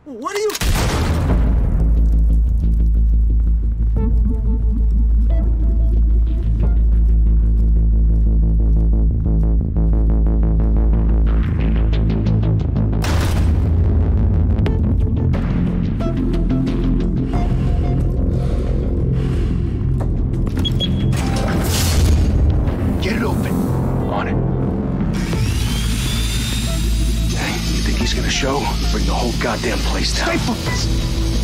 What are you... Get it open. On it. Hey, you think he's gonna show? Bring the whole goddamn place down. Stay focused!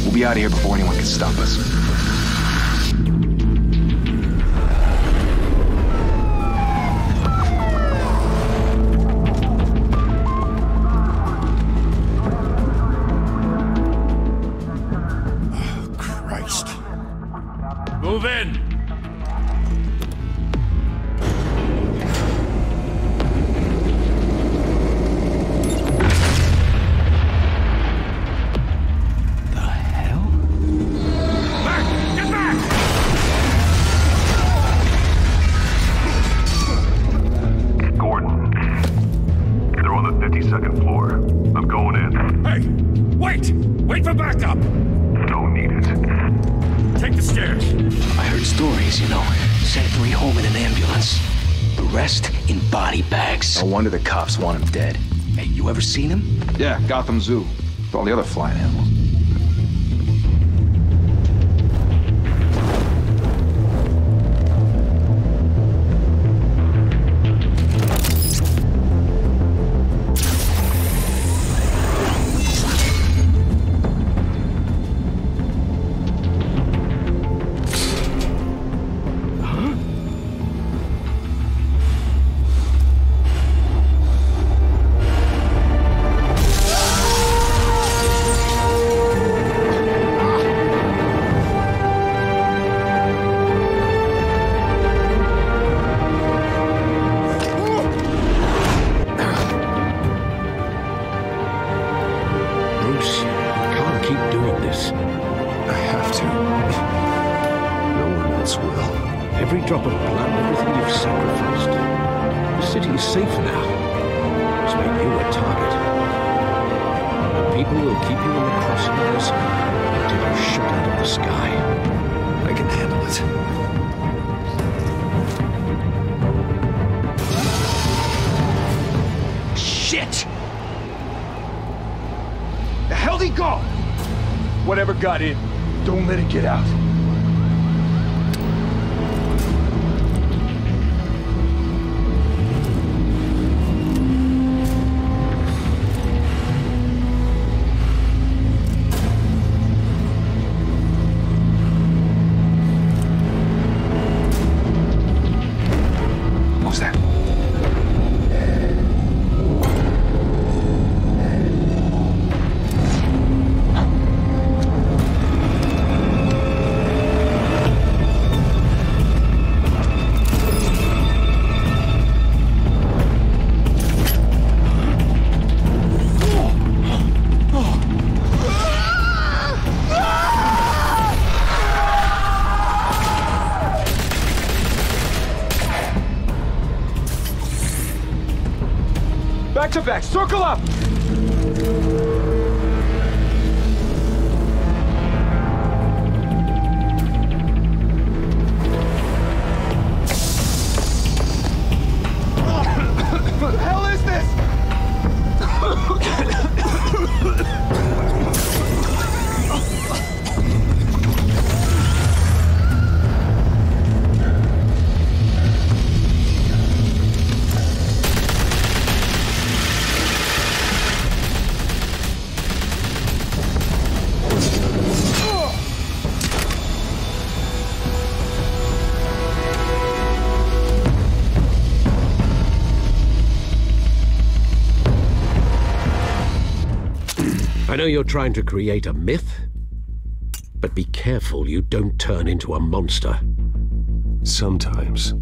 We'll be out of here before anyone can stop us. Oh, Christ. Move in! Second floor. I'm going in. Hey! Wait! Wait for backup! Don't need it. Take the stairs. I heard stories, you know. Sent 3 home in an ambulance. The rest in body bags. No wonder the cops want him dead. Hey, you ever seen him? Yeah, Gotham Zoo. With all the other flying animals. Every drop of blood, everything you've sacrificed. The city is safe now. It's made you a target. And people will keep you in the crosshairs until you're shot out of the sky. I can handle it. Shit! The hell'd he go? Whatever got in, don't let it get out. What was that? Back to back, circle up! What the hell is this? I know you're trying to create a myth, but be careful you don't turn into a monster. Sometimes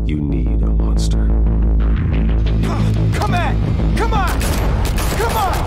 you need a monster. Come on! Come on! Come on!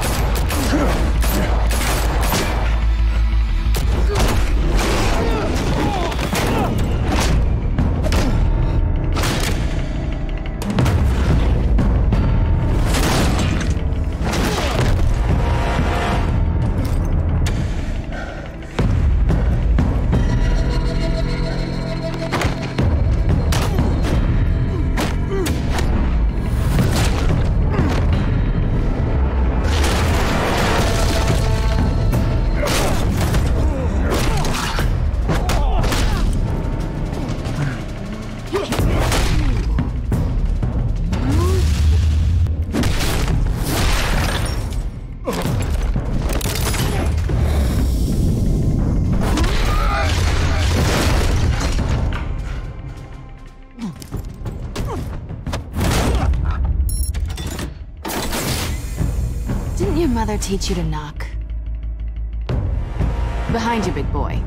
mother teach you to knock? Behind you, big boy.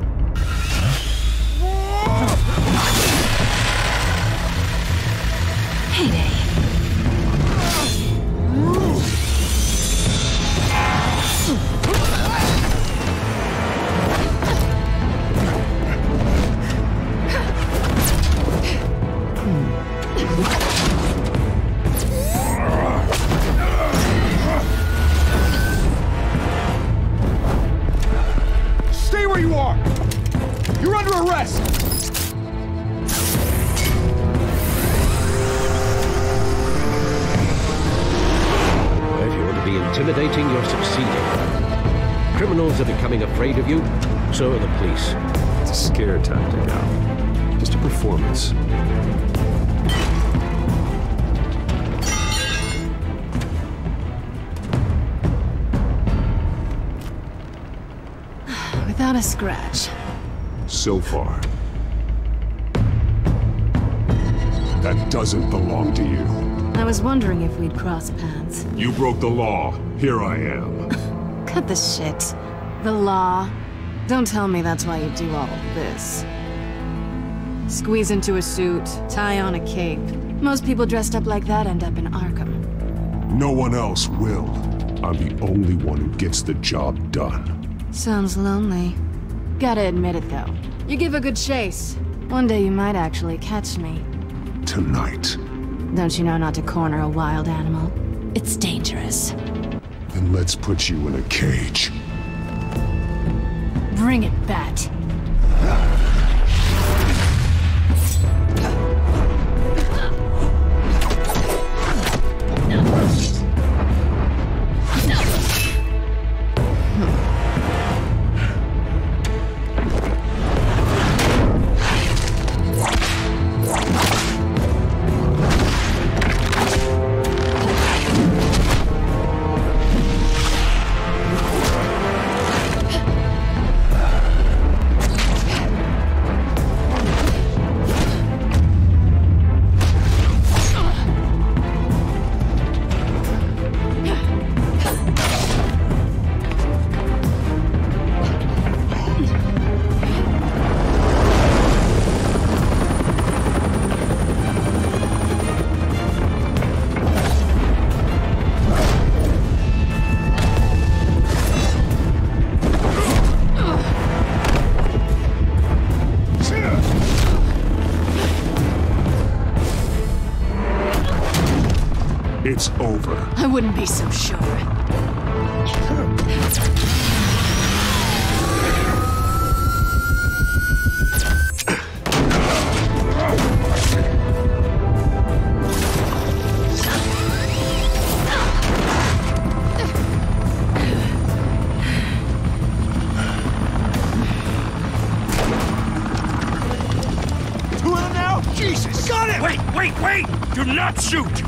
Heyday. Stay where you are! You're under arrest! If you want to be intimidating, you're succeeding. Criminals are becoming afraid of you, so are the police. It's a scare tactic, Al. Just a performance. Without a scratch. So far. That doesn't belong to you. I was wondering if we'd cross paths. You broke the law. Here I am. Cut the shit. The law. Don't tell me that's why you do all of this. Squeeze into a suit, tie on a cape. Most people dressed up like that end up in Arkham. No one else will. I'm the only one who gets the job done. Sounds lonely. Gotta admit it, though. You give a good chase. One day you might actually catch me. Tonight. Don't you know not to corner a wild animal? It's dangerous. Then let's put you in a cage. Bring it, Bat. It's over. I wouldn't be so sure. Two of them now? Jesus! Got it! Wait! Do not shoot!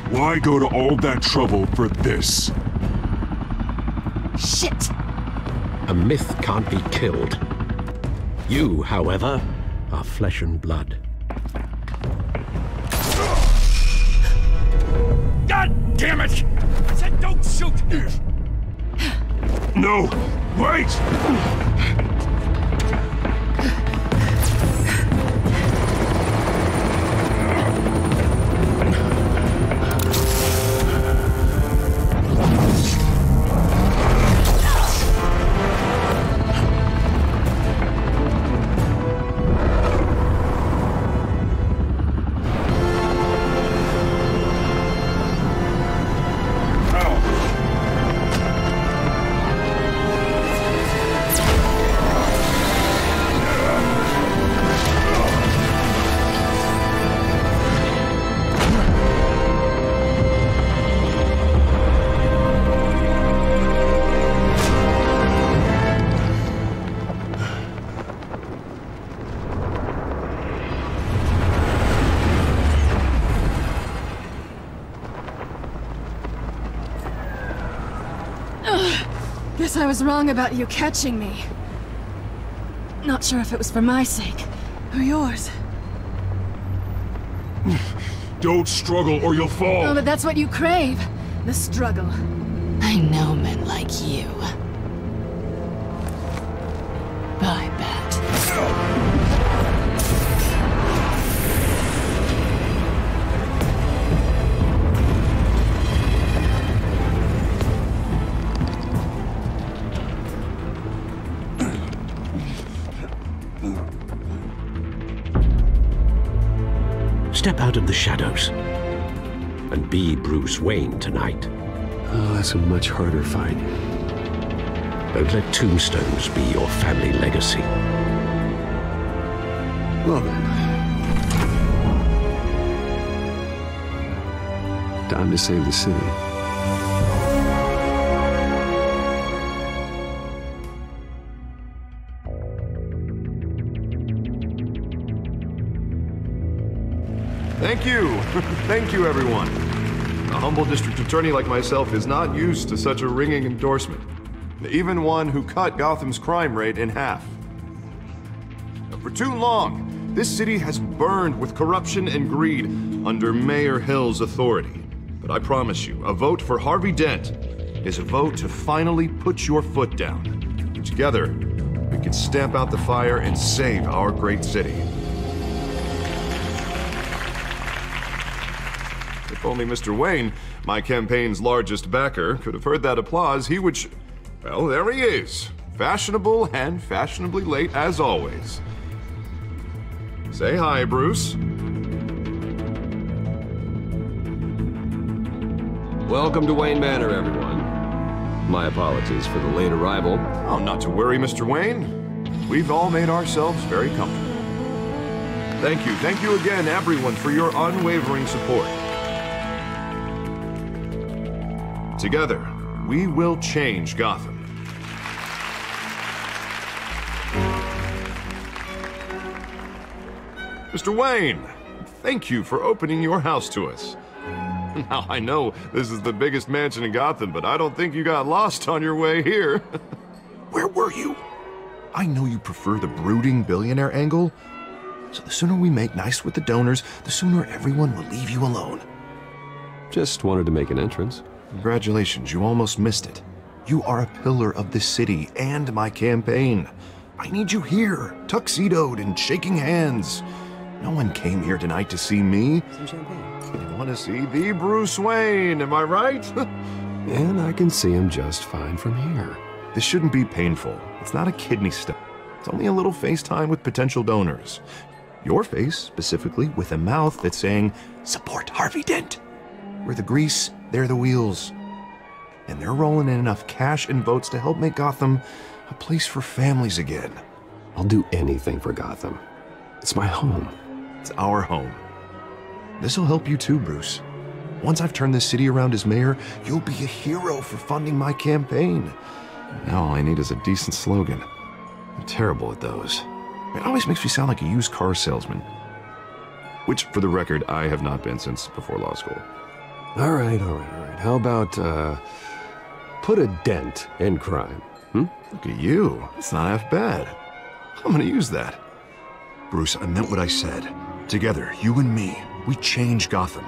Why go to all that trouble for this? Shit! A myth can't be killed. You, however, are flesh and blood. God damn it! I said don't shoot! No! Wait! guess I was wrong about you catching me. Not sure if it was for my sake, or yours. Don't struggle or you'll fall! Oh, but that's what you crave. The struggle. I know men like you. Bye, Bat. Step out of the shadows and be Bruce Wayne tonight. Oh, that's a much harder fight. Don't let tombstones be your family legacy. Well then. Time to save the city. Thank you. Thank you, everyone. A humble district attorney like myself is not used to such a ringing endorsement. Even one who cut Gotham's crime rate in half. For too long, this city has burned with corruption and greed under Mayor Hill's authority. But I promise you, a vote for Harvey Dent is a vote to finally put your foot down. Together, we can stamp out the fire and save our great city. If only Mr. Wayne, my campaign's largest backer, could have heard that applause, he would well, there he is. Fashionable and fashionably late as always. Say hi, Bruce. Welcome to Wayne Manor, everyone. My apologies for the late arrival. Oh, not to worry, Mr. Wayne. We've all made ourselves very comfortable. Thank you again, everyone, for your unwavering support. Together, we will change Gotham. Mr. Wayne, thank you for opening your house to us. Now, I know this is the biggest mansion in Gotham, but I don't think you got lost on your way here. Where were you? I know you prefer the brooding billionaire angle, so the sooner we make nice with the donors, the sooner everyone will leave you alone. Just wanted to make an entrance. Congratulations, you almost missed it. You are a pillar of this city and my campaign. I need you here, tuxedoed and shaking hands. No one came here tonight to see me. Some champagne. They want to see the Bruce Wayne, am I right? And I can see him just fine from here. This shouldn't be painful. It's not a kidney stone. It's only a little FaceTime with potential donors. Your face, specifically, with a mouth that's saying, support Harvey Dent. We're the grease, they're the wheels. And they're rolling in enough cash and votes to help make Gotham a place for families again. I'll do anything for Gotham. It's my home. It's our home. This'll help you too, Bruce. Once I've turned this city around as mayor, you'll be a hero for funding my campaign. Now all I need is a decent slogan. I'm terrible at those. It always makes me sound like a used car salesman. Which, for the record, I have not been since before law school. All right. How about, put a dent in crime, Look at you. It's not half bad. I'm gonna use that. Bruce, I meant what I said. Together, you and me, we change Gotham.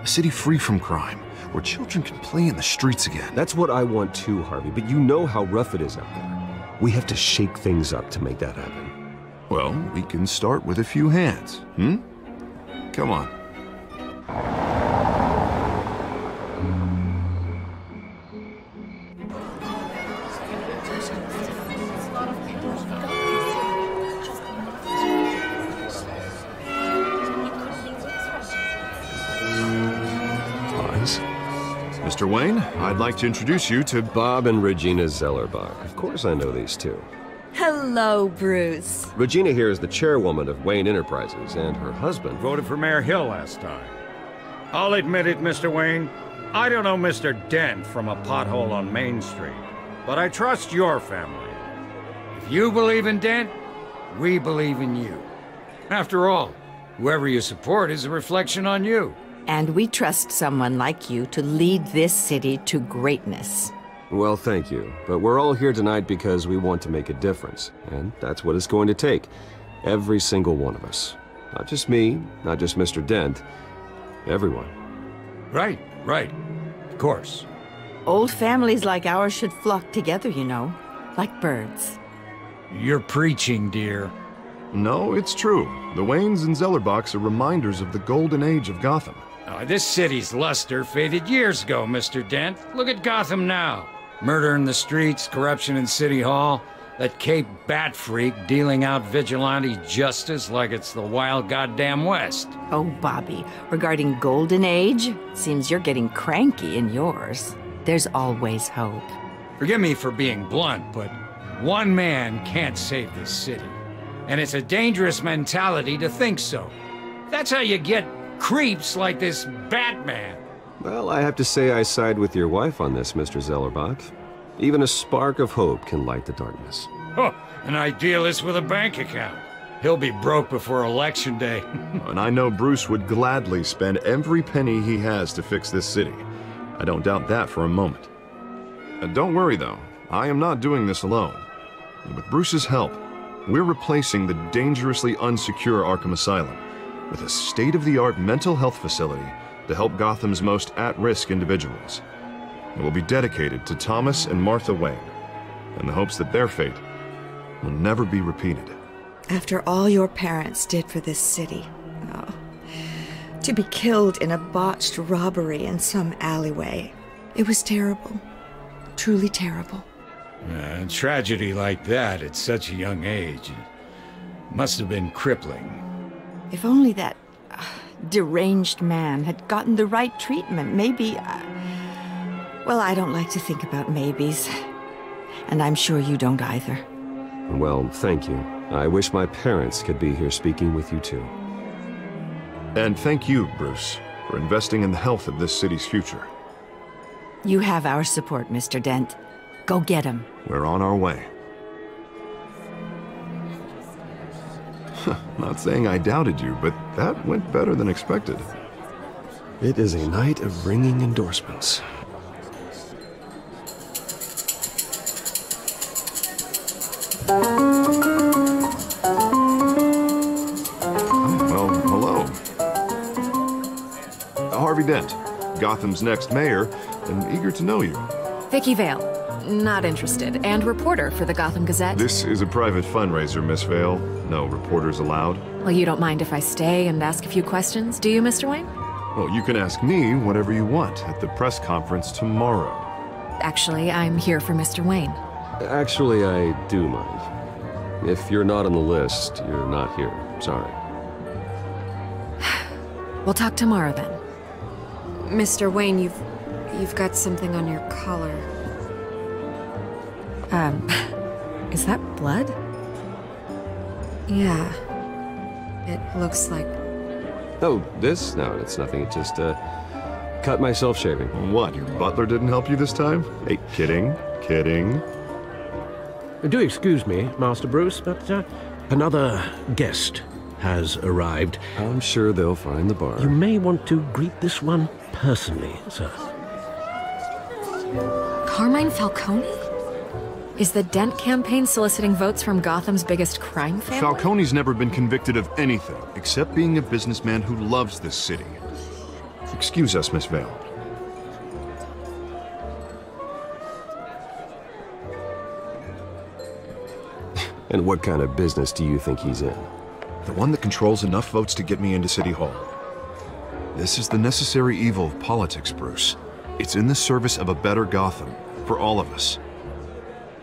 A city free from crime, where children can play in the streets again. That's what I want too, Harvey, but you know how rough it is out there. We have to shake things up to make that happen. Well, we can start with a few hands, Come on. Mr. Wayne, I'd like to introduce you to Bob and Regina Zellerbach. Of course I know these two. Hello, Bruce. Regina here is the chairwoman of Wayne Enterprises, and her husband Voted for Mayor Hill last time. I'll admit it, Mr. Wayne. I don't know Mr. Dent from a pothole on Main Street, but I trust your family. If you believe in Dent, we believe in you. After all, whoever you support is a reflection on you. And we trust someone like you to lead this city to greatness. Well, thank you. But we're all here tonight because we want to make a difference. And that's what it's going to take. Every single one of us. Not just me, not just Mr. Dent. Everyone. Right. Of course. Old families like ours should flock together, you know. Like birds. You're preaching, dear. No, it's true. The Waynes and Zellerbachs are reminders of the golden age of Gotham. This city's luster faded years ago, Mr. Dent. Look at Gotham now. Murder in the streets, corruption in City Hall, that Cape Bat freak dealing out vigilante justice like it's the wild goddamn West. Oh, Bobby, regarding Golden Age, seems you're getting cranky in yours. There's always hope. Forgive me for being blunt, but one man can't save this city. And it's a dangerous mentality to think so. That's how you get creeps like this Batman. Well, I have to say I side with your wife on this, Mr. Zellerbach. Even a spark of hope can light the darkness. Oh, an idealist with a bank account. He'll be broke before Election Day. And I know Bruce would gladly spend every penny he has to fix this city. I don't doubt that for a moment. And don't worry, though. I am not doing this alone. And with Bruce's help, we're replacing the dangerously unsecure Arkham Asylum with a state-of-the-art mental health facility to help Gotham's most at-risk individuals. It will be dedicated to Thomas and Martha Wayne, in the hopes that their fate will never be repeated. After all your parents did for this city, oh, to be killed in a botched robbery in some alleyway, it was terrible. Truly terrible. A tragedy like that at such a young age must have been crippling. If only that deranged man had gotten the right treatment, maybe... well, I don't like to think about maybes. And I'm sure you don't either. Well, thank you. I wish my parents could be here speaking with you too. And thank you, Bruce, for investing in the health of this city's future. You have our support, Mr. Dent. Go get him. We're on our way. Not saying I doubted you, but that went better than expected. It is a night of ringing endorsements. Well, hello. Harvey Dent, Gotham's next mayor, and eager to know you. Vicky Vale. Not interested, and reporter for the Gotham Gazette. This is a private fundraiser, Miss Vale. No reporters allowed. Well, you don't mind if I stay and ask a few questions, do you, Mr. Wayne? Well, you can ask me whatever you want at the press conference tomorrow. Actually, I'm here for Mr. Wayne. Actually, I do mind. If you're not on the list, you're not here. Sorry. We'll talk tomorrow then. Mr. Wayne, you've got something on your collar. Is that blood? Yeah. It looks like... Oh, this? No, it's nothing. It just, cut myself shaving. What, your butler didn't help you this time? Hey, kidding. Do excuse me, Master Bruce, but another guest has arrived. I'm sure they'll find the bar. You may want to greet this one personally, sir. Carmine Falcone? Is the Dent campaign soliciting votes from Gotham's biggest crime family? Falcone's never been convicted of anything, except being a businessman who loves this city. Excuse us, Miss Vale. And what kind of business do you think he's in? The one that controls enough votes to get me into City Hall. This is the necessary evil of politics, Bruce. It's in the service of a better Gotham, for all of us.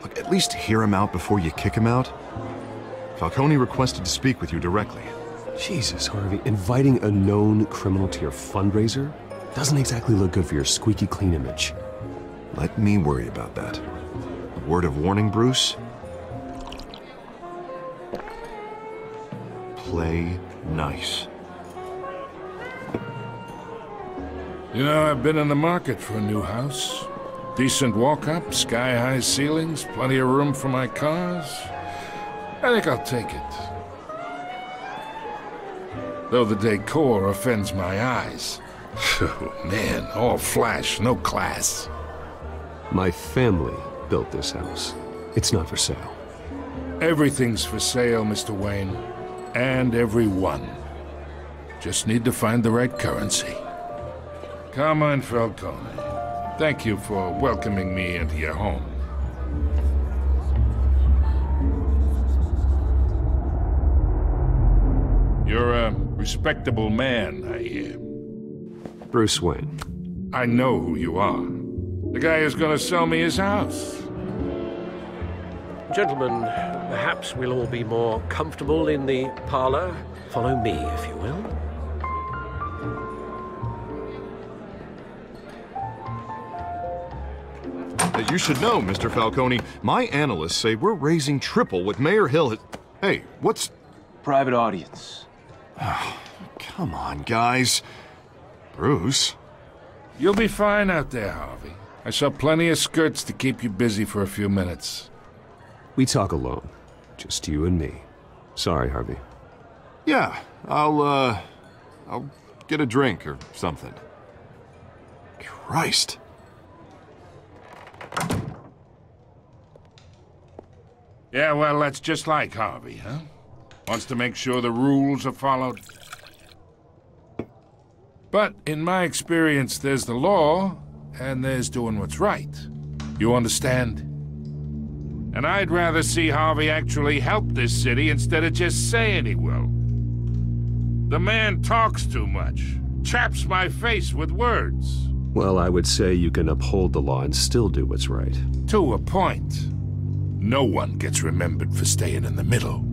Look, at least hear him out before you kick him out. Falcone requested to speak with you directly. Jesus, Harvey, inviting a known criminal to your fundraiser doesn't exactly look good for your squeaky clean image. Let me worry about that. A word of warning, Bruce? Play nice. You know, I've been in the market for a new house. Decent walk-up, sky-high ceilings, plenty of room for my cars. I think I'll take it. Though the decor offends my eyes. Oh, man, all flash, no class. My family built this house. It's not for sale. Everything's for sale, Mr. Wayne. And everyone. Just need to find the right currency. Carmine Falcone, thank you for welcoming me into your home. You're a respectable man, I hear. Bruce Wayne. I know who you are. The guy who's gonna sell me his house. Gentlemen, perhaps we'll all be more comfortable in the parlor. Follow me, if you will. You should know, Mr. Falcone, my analysts say we're raising triple what Mayor Hill has... Hey, what's... Private audience. Oh, come on, guys. Bruce? You'll be fine out there, Harvey. I saw plenty of skirts to keep you busy for a few minutes. We talk alone. Just you and me. Sorry, Harvey. Yeah, I'll get a drink or something. Christ. Yeah, well, that's just like Harvey, huh? Wants to make sure the rules are followed. But in my experience, there's the law, and there's doing what's right. You understand? And I'd rather see Harvey actually help this city instead of just saying he will. The man talks too much, chaps my face with words. Well, I would say you can uphold the law and still do what's right. To a point. No one gets remembered for staying in the middle.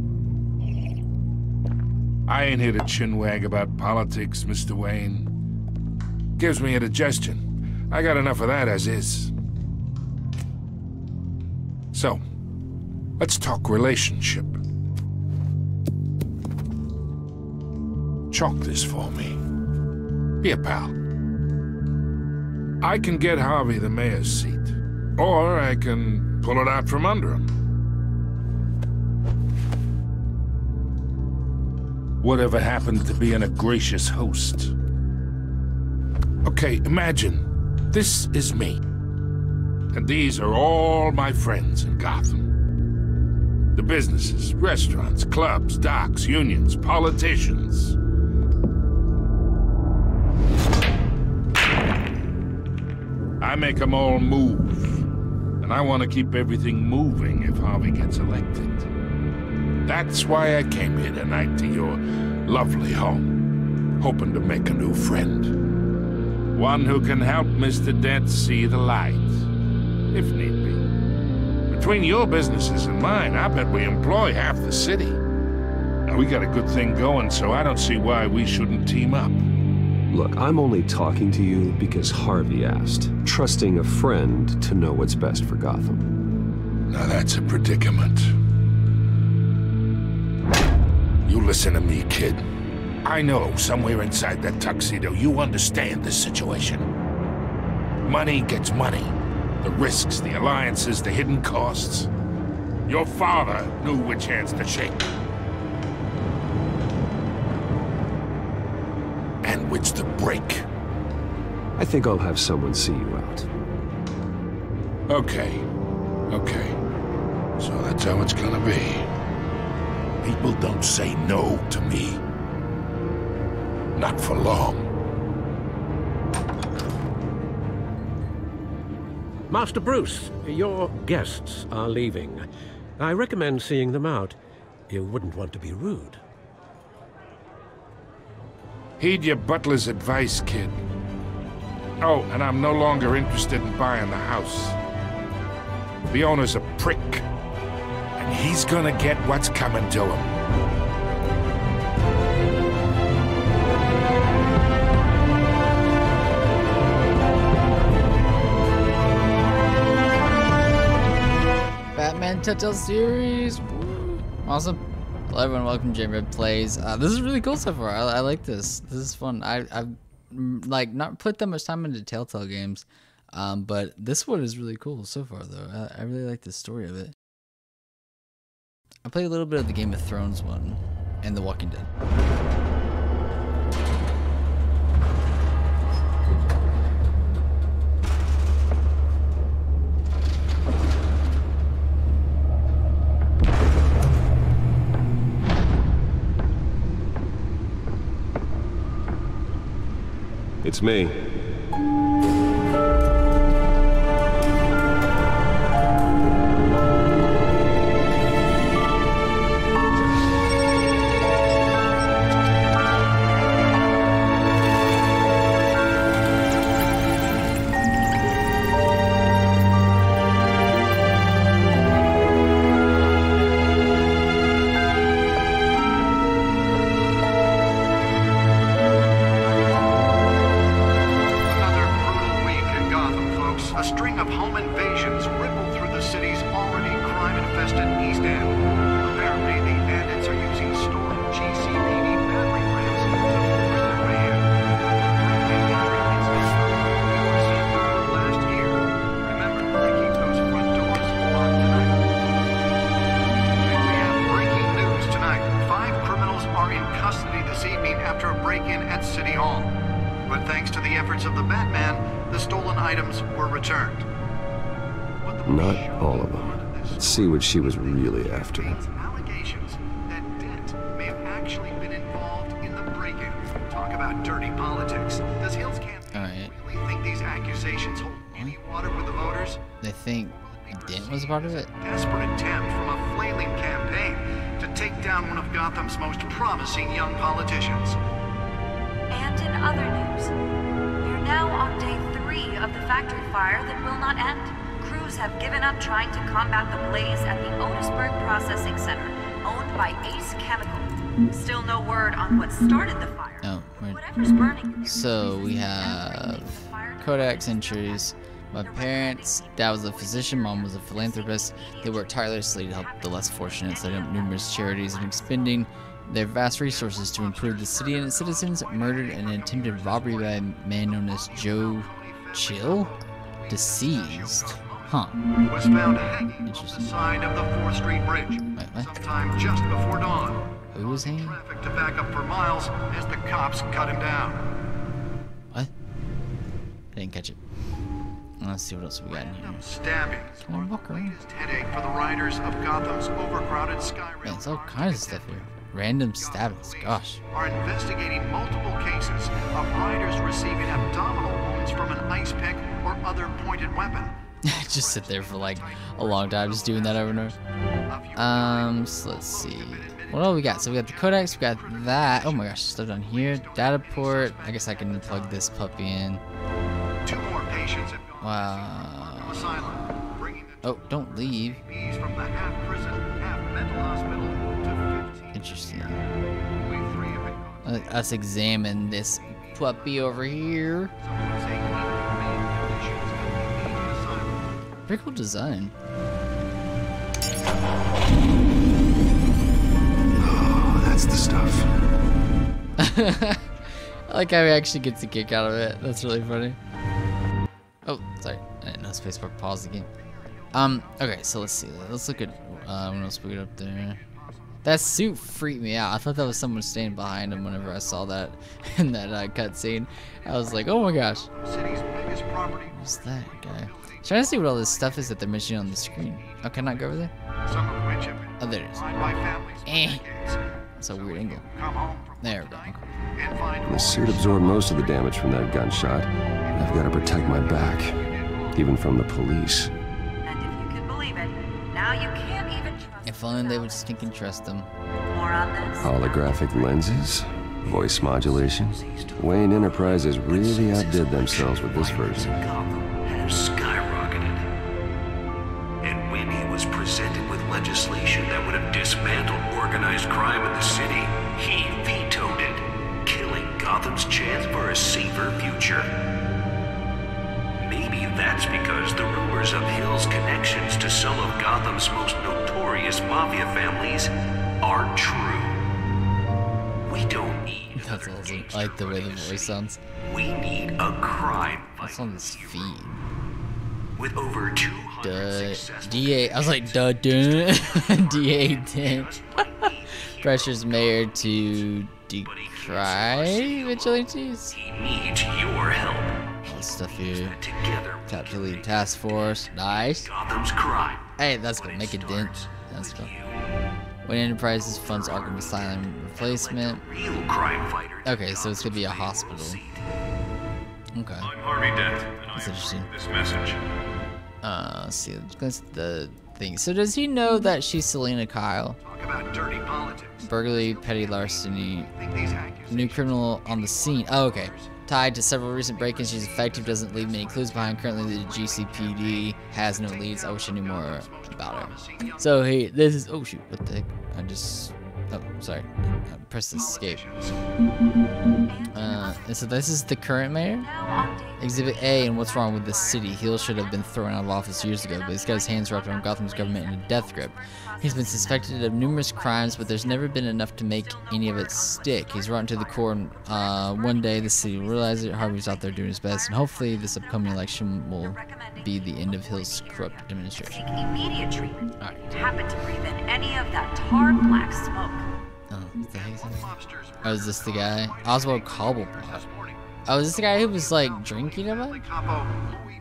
I ain't here to chinwag about politics, Mr. Wayne. Gives me indigestion. I got enough of that as is. So, let's talk relationship. Chalk this for me. Be a pal. I can get Harvey the mayor's seat, or I can pull it out from under him. Whatever happened to being a gracious host? Okay, imagine this is me. And these are all my friends in Gotham. The businesses, restaurants, clubs, docks, unions, politicians. I make them all move. And I want to keep everything moving if Harvey gets elected. That's why I came here tonight to your lovely home, hoping to make a new friend. One who can help Mr. Dent see the light, if need be. Between your businesses and mine, I bet we employ half the city. Now, we got a good thing going, so I don't see why we shouldn't team up. Look, I'm only talking to you because Harvey asked, trusting a friend to know what's best for Gotham. Now that's a predicament. You listen to me, kid. I know somewhere inside that tuxedo you understand this situation. Money gets money. The risks, the alliances, the hidden costs. Your father knew which hands to shake. And which to break. I think I'll have someone see you out. Okay. So that's how it's gonna be. People don't say no to me. Not for long. Master Bruce, your guests are leaving. I recommend seeing them out. You wouldn't want to be rude. Heed your butler's advice, kid. Oh, and I'm no longer interested in buying the house. The owner's a prick. And he's gonna get what's coming to him. Batman Telltale series. Woo. Awesome. Hello everyone, welcome to J-Red Plays. This is really cool so far. I like this. This is fun. I've like not put that much time into Telltale games, but this one is really cool so far though. I really like the story of it. I played a little bit of the Game of Thrones one and The Walking Dead. It's me. Not all of them. Let's see what she was really after. Allegations that Dent may have actually been involved in the break-in. Talk about dirty politics. Does Hill's campaign really think these accusations hold any water with the voters? They think Dent was part of it? Desperate attempt from a flailing campaign to take down one of Gotham's most promising young politicians. And in other news, we're now on day 3 of the factory fire that will not end. Crews have given up trying to combat the blaze at the Otisburg Processing Center, owned by Ace Chemical. Still no word on what started the fire. Oh, whatever's burning. So we have Kodak's entries. My parents, dad was a physician, mom was a philanthropist. They worked tirelessly to help the less fortunate, setting up numerous charities and expending their vast resources to improve the city and its citizens. Murdered in an attempted robbery by a man known as Joe Chill? Deceased. Huh. Was found hanging on the side of the 4th Street Bridge. Sometime just before dawn. Who was hanging? Traffic to back up for miles as the cops cut him down. What? I didn't catch it. Let's see what else we got in here. Stabbings Can I walk around? headache for the riders of Gotham's overcrowded Sky Rail. Man, it's all kinds of stuff here. Random stabbings. Gosh. Are investigating multiple cases of riders receiving abdominal wounds from an ice pick or other pointed weapon. Just sit there for like a long time, just doing that over and over. So let's see. What all we got? So we got the codex, we got that. Oh my gosh, stuff down here. Data port. I guess I can plug this puppy in. 2 more patients have gone Wow. asylum, bringing the Oh, don't leave. fees from the half prison, half mental hospital to 15. Interesting. Only 3 have been gone. Let's examine this puppy over here. Some say even remain conditions of the Legion asylum. Pretty cool design. Oh, that's the stuff. I like how he actually gets a kick out of it. That's really funny. Oh, sorry. I didn't know spacebar paused the game. Okay, so let's see. Let's look at what else we got up there. That suit freaked me out. I thought that was someone standing behind him whenever I saw that in that cutscene. I was like, oh my gosh. City's biggest property. Who's that guy? Trying to see what all this stuff is that they're mentioning on the screen. Oh, can I not go over there? Some of which have been Oh, there it is. signed by families for decades. That's a weird angle. Come home from There we go. Okay. and find The suit absorbed most of the damage from that gunshot. And I've got to protect my back, even from the police. And if you can believe it, now you can't even trust If only they would stinking trust them. more on this. Holographic lenses, voice modulation. Wayne Enterprises really outdid themselves with this version. Have skyrocketed. And when he was presented with legislation that would have dismantled organized crime in the city, he vetoed it, killing Gotham's chance for a safer future. Maybe that's because the rumors of Hill's connections to some of Gotham's most notorious mafia families are true. We don't need That's awesome. I like the way the voice sounds. We need a crime What's on this feed? with over 200 Duh. successful DA. I was like, duh, duh. DA Dent. Pressures mayor to decry vigilantes. He needs your help. All this stuff here. Together, Tap to lead task force. Nice. Gotham's crime. Hey, that's good. Make a dent. That's cool. When Enterprises funds Arkham Asylum replacement. Real crime fighter. Okay, so it's gonna be a hospital. Okay. I'm Harvey Dent, and That's I interesting. approve this message. Let's see. That's the thing. So does he know that she's Selena Kyle? Talk about dirty politics. Burglary, petty larceny, new criminal on the scene. Oh, okay. Tied to several recent break-ins, she's effective, doesn't leave many clues behind. Currently, the GCPD has no leads. I wish I knew more about her. So, hey, this is... Oh, shoot. What the heck? I just... Oh, sorry. I pressed escape. So this is the current mayor? Exhibit A, and what's wrong with this city? Hill should have been thrown out of office years ago, but he's got his hands wrapped around Gotham's government in a death grip. He's been suspected of numerous crimes, but there's never been enough to make any of it stick. He's rotten to the core, and one day the city will realize it. Harvey's out there doing his best, and hopefully this upcoming election will be the end of Hill's corrupt administration. Seek immediate treatment. Happen to breathe in any of that tar black smoke. Oh, what the heck is that? Oh, is this the guy? Oswald Cobblepot. Oh, is this the guy who was like drinking about?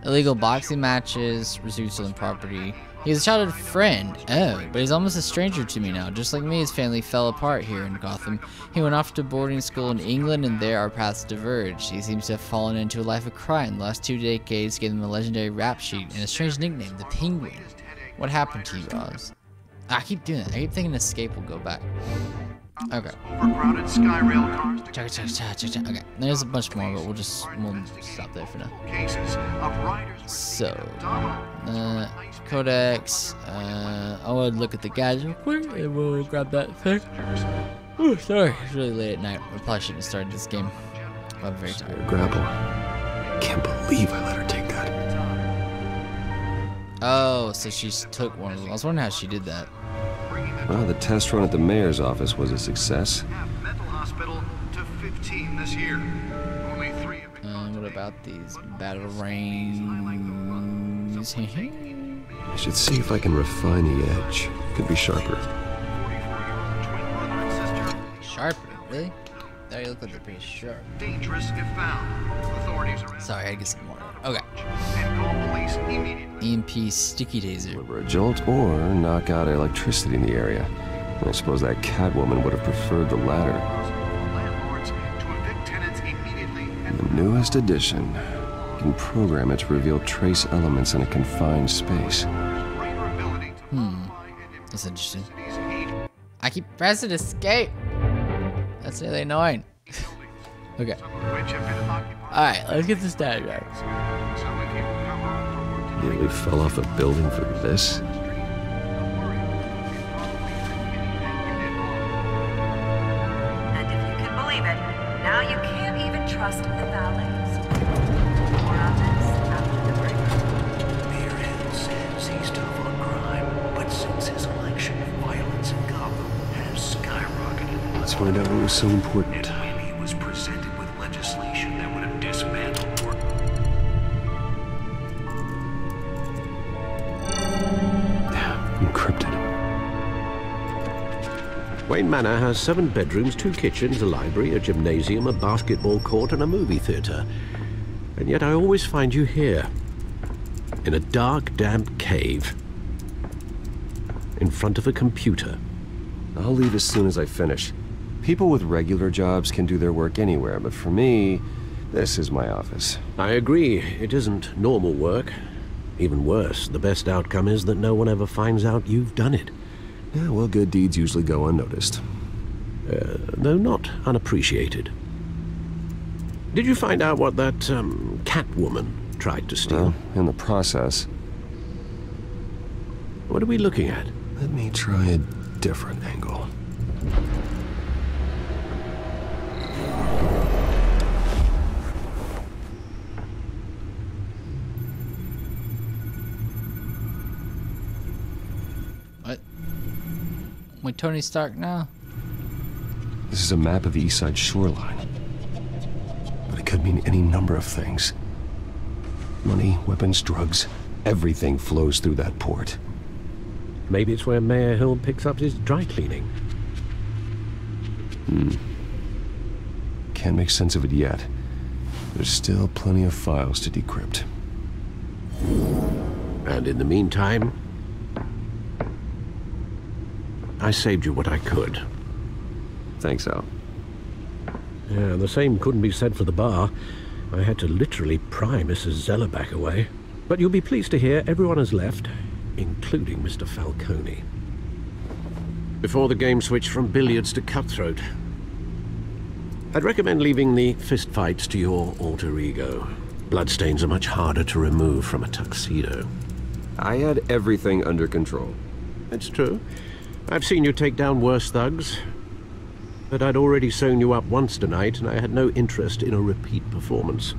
Illegal boxing matches, received stolen property. He's a childhood friend. Oh, but he's almost a stranger to me now. Just like me, his family fell apart here in Gotham. He went off to boarding school in England, and there our paths diverged. He seems to have fallen into a life of crime. The last 2 decades gave him a legendary rap sheet and a strange nickname, the Penguin. What happened to you, Oz? I keep doing that. I keep thinking Escape will go back. Okay. Overcrowded Skyrail cars. Check. Okay. There's a bunch more, but we'll stop there for now. Cases of riders. So, Codex. I want to look at the guys real quick, and we'll grab that thing. Oh, sorry. It's really late at night. We probably shouldn't have started this game. I'm very tired. Grapple. Can't believe I let her take that. Oh, so she took one of them. I was wondering how she did that. Well, the test run at the mayor's office was a success. Mental hospital to 15 this year. Only 3 have been. What about these battle rings? I should see if I can refine the edge. Could be sharper. Sharper? Really? They look like they're pretty sharp. Dangerous if found. Authorities are. Sorry, I had to get some more. Okay. And call police immediately. EMP sticky taser. Deliver a jolt or knock out electricity in the area. I suppose that Catwoman would have preferred the latter. Landlords to evict tenants immediately. The newest edition. You can program it to reveal trace elements in a confined space. That's interesting. I keep pressing escape. That's really annoying. Okay. Alright, let's get this down, guys. Nearly fell off a building for this. And if you can believe it, now you can't even trust the valets. More on this after the break. Mayor Hill says he's tough on crime, but since his election, violence in Gotham has skyrocketed. Let's find out what was so important. And when he was presented with legislation that would have dismantled Encrypted. Wayne Manor has 7 bedrooms, 2 kitchens, a library, a gymnasium, a basketball court, and a movie theater. And yet I always find you here, in a dark, damp cave, in front of a computer. I'll leave as soon as I finish. People with regular jobs can do their work anywhere, but for me, this is my office. I agree. It isn't normal work. Even worse, the best outcome is that no one ever finds out you've done it. Yeah, well, good deeds usually go unnoticed. Though not unappreciated. Did you find out what that, Catwoman tried to steal? In the process. What are we looking at? Let me try a different angle. With Tony Stark now? This is a map of the East Side shoreline. But it could mean any number of things. Money, weapons, drugs, everything flows through that port. Maybe it's where Mayor Hill picks up his dry cleaning. Can't make sense of it yet. There's still plenty of files to decrypt. And in the meantime, I saved you what I could. Thanks, Al. Yeah, the same couldn't be said for the bar. I had to literally pry Mrs. Zeller back away. But you'll be pleased to hear everyone has left, including Mr. Falcone. Before the game switched from billiards to cutthroat. I'd recommend leaving the fistfights to your alter ego. Bloodstains are much harder to remove from a tuxedo. I had everything under control. It's true. I've seen you take down worse thugs. But I'd already sewn you up once tonight, and I had no interest in a repeat performance.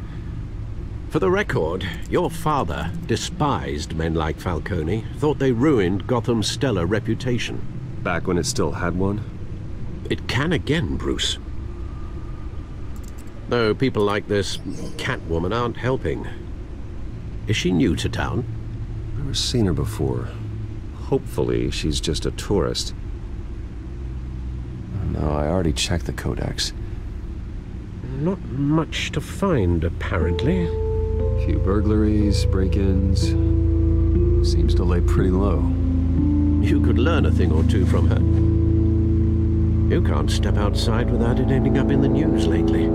For the record, your father despised men like Falcone, thought they ruined Gotham's stellar reputation. Back when it still had one? It can again, Bruce. Though people like this Catwoman aren't helping. Is she new to town? Never seen her before. Hopefully, she's just a tourist. No, I already checked the codex. Not much to find, apparently. Few burglaries, break-ins. Seems to lay pretty low. You could learn a thing or two from her. You can't step outside without it ending up in the news lately.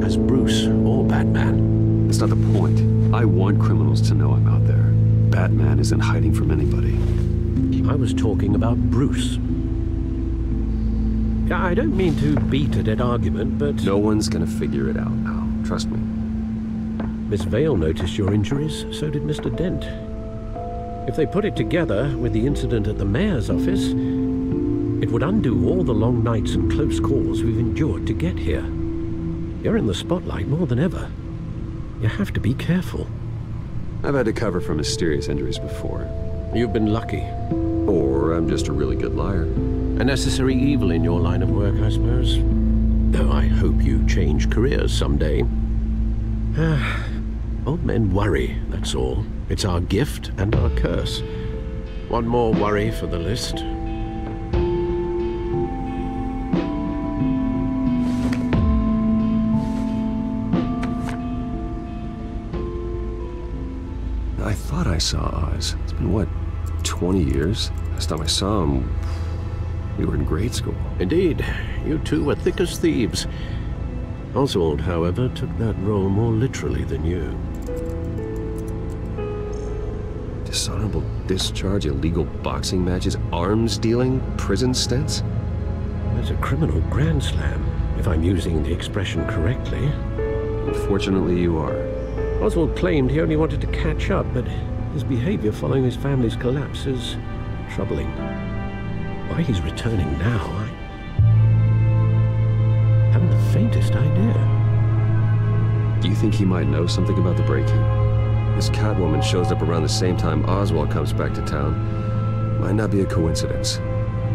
As Bruce or Batman. That's not the point. I want criminals to know I'm out there. Batman isn't hiding from anybody. I was talking about Bruce. I don't mean to beat a dead argument, but... No one's gonna figure it out now. Trust me. Miss Vale noticed your injuries, so did Mr. Dent. If they put it together with the incident at the mayor's office, it would undo all the long nights and close calls we've endured to get here. You're in the spotlight more than ever. You have to be careful. I've had to cover for mysterious injuries before. You've been lucky. Or I'm just a really good liar. A necessary evil in your line of work, I suppose. Though I hope you change careers someday. Old men worry, that's all. It's our gift and our curse. One more worry for the list. I thought I saw Oz. It's been, what, 20 years? Last time I saw him, we were in grade school. Indeed. You two were thick as thieves. Oswald, however, took that role more literally than you. Dishonorable discharge, illegal boxing matches, arms dealing, prison stints? That's a criminal grand slam, if I'm using the expression correctly. Unfortunately, you are. Oswald claimed he only wanted to catch up, but his behavior following his family's collapse is troubling. Why he's returning now, I haven't the faintest idea. Do you think he might know something about the break-in? This Catwoman shows up around the same time Oswald comes back to town. Might not be a coincidence.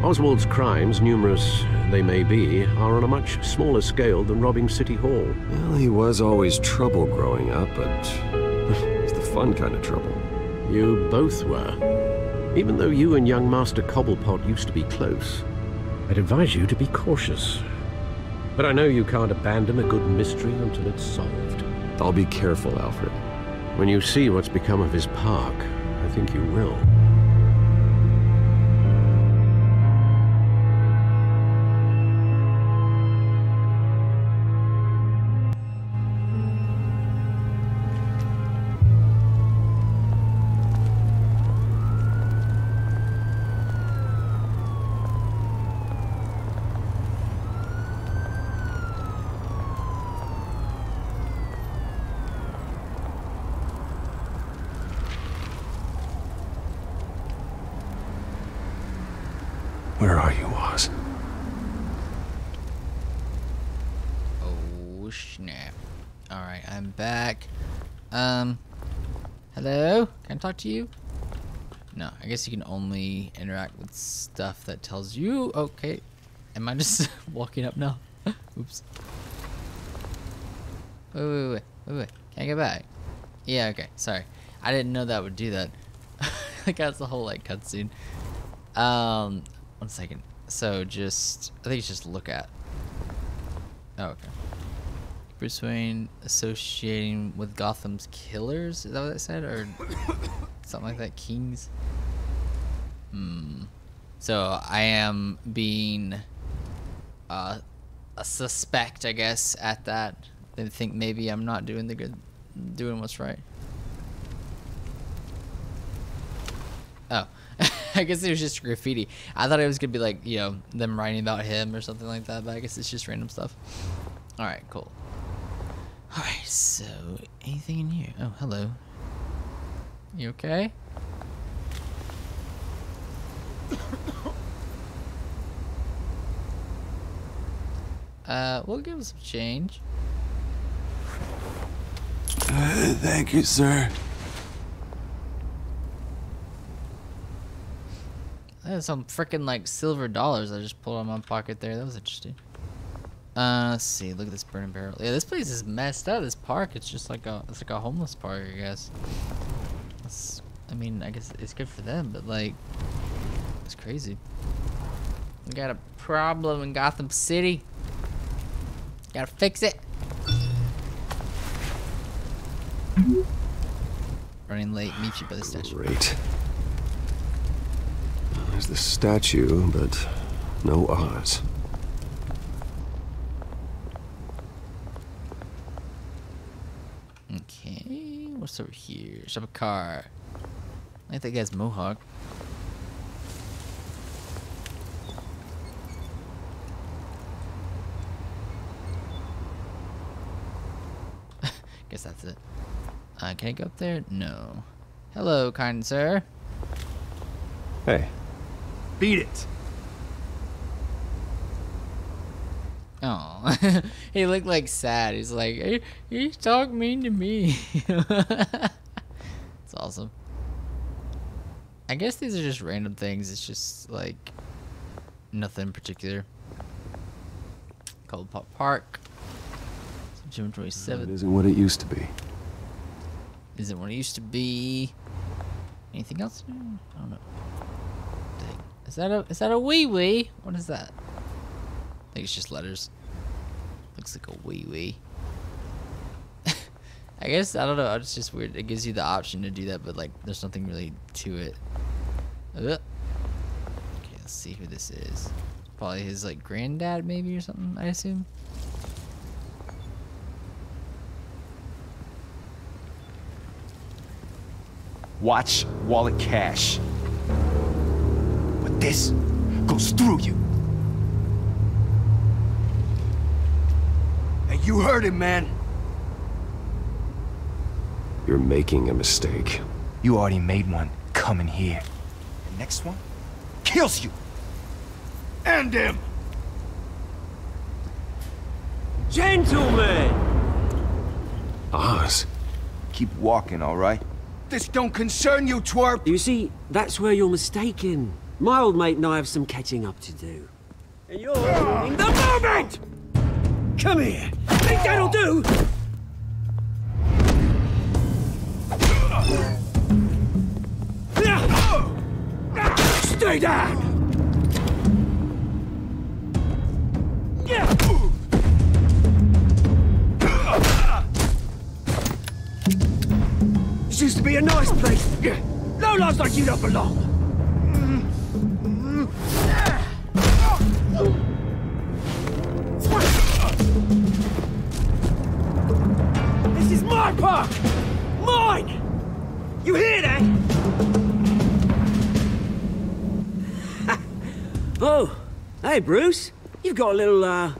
Oswald's crimes, numerous they may be, are on a much smaller scale than robbing City Hall. Well, he was always trouble growing up, but it's the fun kind of trouble. You both were. Even though you and young Master Cobblepot used to be close, I'd advise you to be cautious. But I know you can't abandon a good mystery until it's solved. I'll be careful, Alfred. When you see what's become of his park, I think you will. Where are you, Oz? Oh, snap. Alright, I'm back. Hello? Can I talk to you? No, I guess you can only interact with stuff that tells you. Okay. Am I just walking up now? Oops. Wait. Can I get back? Yeah, okay. Sorry. I didn't know that would do that. Like, that's the whole, like, cutscene. 1 second. So just, I think it's just look at. Oh, okay. Bruce Wayne associating with Gotham's killers? Is that what it said? Or something like that? Kings? So I am being a suspect, I guess, at that. They think maybe I'm not doing doing what's right. Oh, I guess it was just graffiti. I thought it was gonna be like, you know, them writing about him or something like that, but I guess it's just random stuff. All right, cool. All right, so anything in here? Oh, hello. You okay? We'll give him some change. Thank you, sir. There's some freaking like silver dollars I just pulled out of my pocket there. That was interesting. Let's see. Look at this burning barrel. Yeah, this place is messed up. This park, it's just like it's like a homeless park, I guess. I mean, I guess it's good for them, but like, it's crazy. We got a problem in Gotham City. Gotta fix it. Running late. Meet you by the statue. Great. There's the statue, but no Oz. Okay, what's over here? Shop a car. I like that guy's mohawk. Guess that's it. Can I go up there? No. Hello, kind sir. Hey. Beat it. Oh, he looked like sad. He's like, hey, you talk mean to me. It's awesome. I guess these are just random things. It's just like nothing in particular. Cold Pop Park. June 27th. It isn't what it used to be. Isn't what it used to be. Anything else? I don't know. Dang. Is that a wee wee? What is that? I think it's just letters. Looks like a wee wee. I guess, I don't know, it's just weird. It gives you the option to do that, but like there's nothing really to it. Okay, let's see who this is. Probably his like granddad maybe or something, I assume. Watch wallet cash. But this goes through you. Hey, you heard him, man. You're making a mistake. You already made one coming here. The next one kills you. And him. Gentlemen! Oz. Keep walking, all right? This don't concern you, twerp! You see, that's where you're mistaken. My old mate and I have some catching up to do. And you're ruining the moment! Come here! Think that'll do? Stay down! This used to be a nice place. No lives like you don't belong. This is my park! Mine! You hear that? Oh, hey Bruce. You've got a little,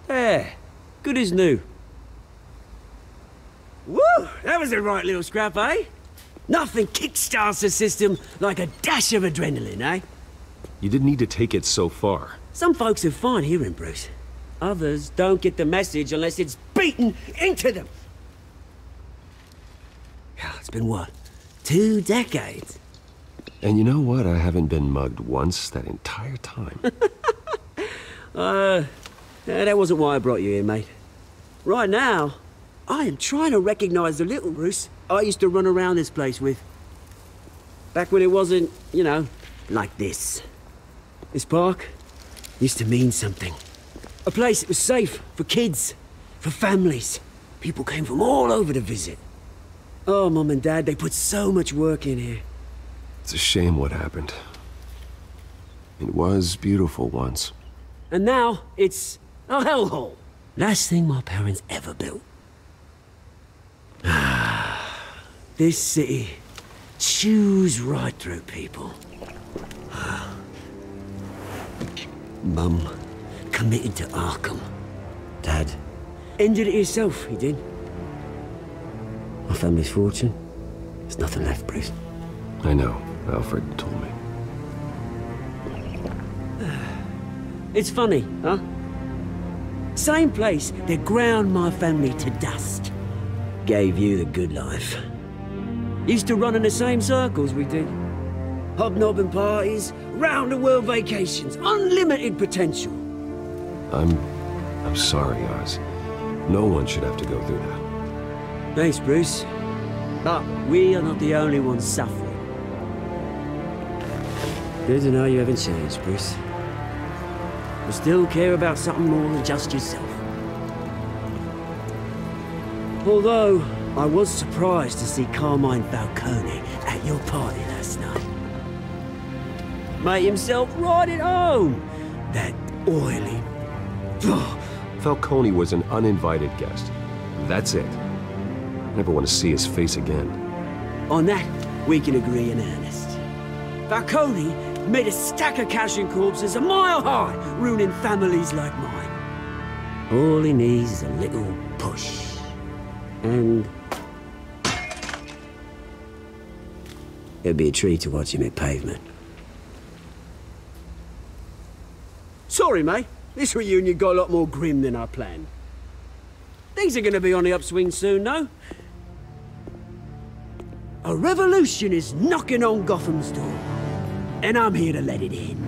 There. Good as new. Woo! That was a right little scrap, eh? Nothing kickstarts the system like a dash of adrenaline, eh? You didn't need to take it so far. Some folks are fine hearing, Bruce. Others don't get the message unless it's beaten into them. Yeah, it's been what? 2 decades? And you know what? I haven't been mugged once that entire time. That wasn't why I brought you here, mate. Right now, I am trying to recognize the little Bruce I used to run around this place with. Back when it wasn't, you know, like this. This park used to mean something. A place that was safe for kids, for families. People came from all over to visit. Oh, Mum and Dad, they put so much work in here. It's a shame what happened. It was beautiful once. And now, it's a hellhole. Last thing my parents ever built. This city chews right through people. Mum committed to Arkham. Dad ended it himself, he did. My family's fortune, there's nothing left, Bruce. I know. Alfred told me. It's funny, huh? Same place that ground my family to dust. Gave you the good life. Used to run in the same circles we did. Hobnobbing parties, round-the-world vacations, unlimited potential. I'm sorry, Oz. No one should have to go through that. Thanks, Bruce. But we are not the only ones suffering. Good to know you haven't changed, Bruce. You still care about something more than just yourself. Although, I was surprised to see Carmine Falcone at your party last night. Made himself right at home. That oily... Falcone was an uninvited guest. That's it. Never want to see his face again. On that, we can agree in earnest. Falcone made a stack of cashing corpses a mile high, ruining families like mine. All he needs is a little push. And... it'd be a treat to watch him hit pavement. Sorry, mate. This reunion got a lot more grim than I planned. Things are gonna be on the upswing soon, though. A revolution is knocking on Gotham's door. And I'm here to let it in.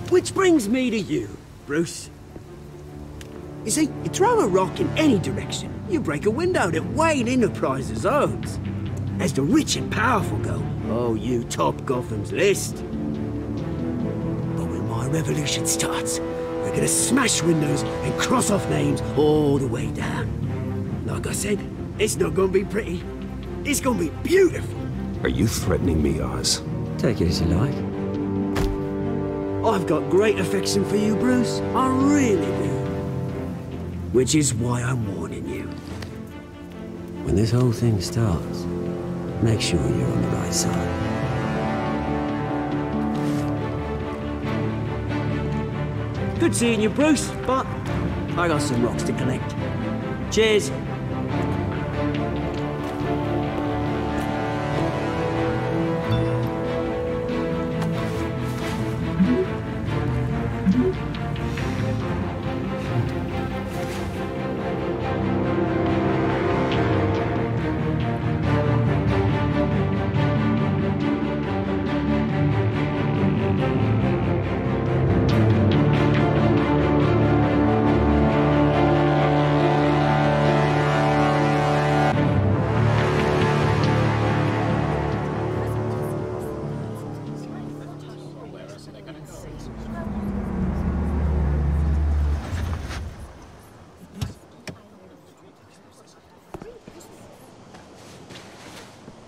Which brings me to you, Bruce. You see, you throw a rock in any direction, you break a window that Wayne Enterprises owns. As the rich and powerful go, oh, you top Gotham's list. But when my revolution starts, we're gonna smash windows and cross off names all the way down. Like I said, it's not gonna be pretty. It's gonna be beautiful. Are you threatening me, Oz? Take it as you like. I've got great affection for you, Bruce. I really do. Which is why I'm warning you. When this whole thing starts, make sure you're on the right side. Good seeing you, Bruce, but I got some rocks to collect. Cheers.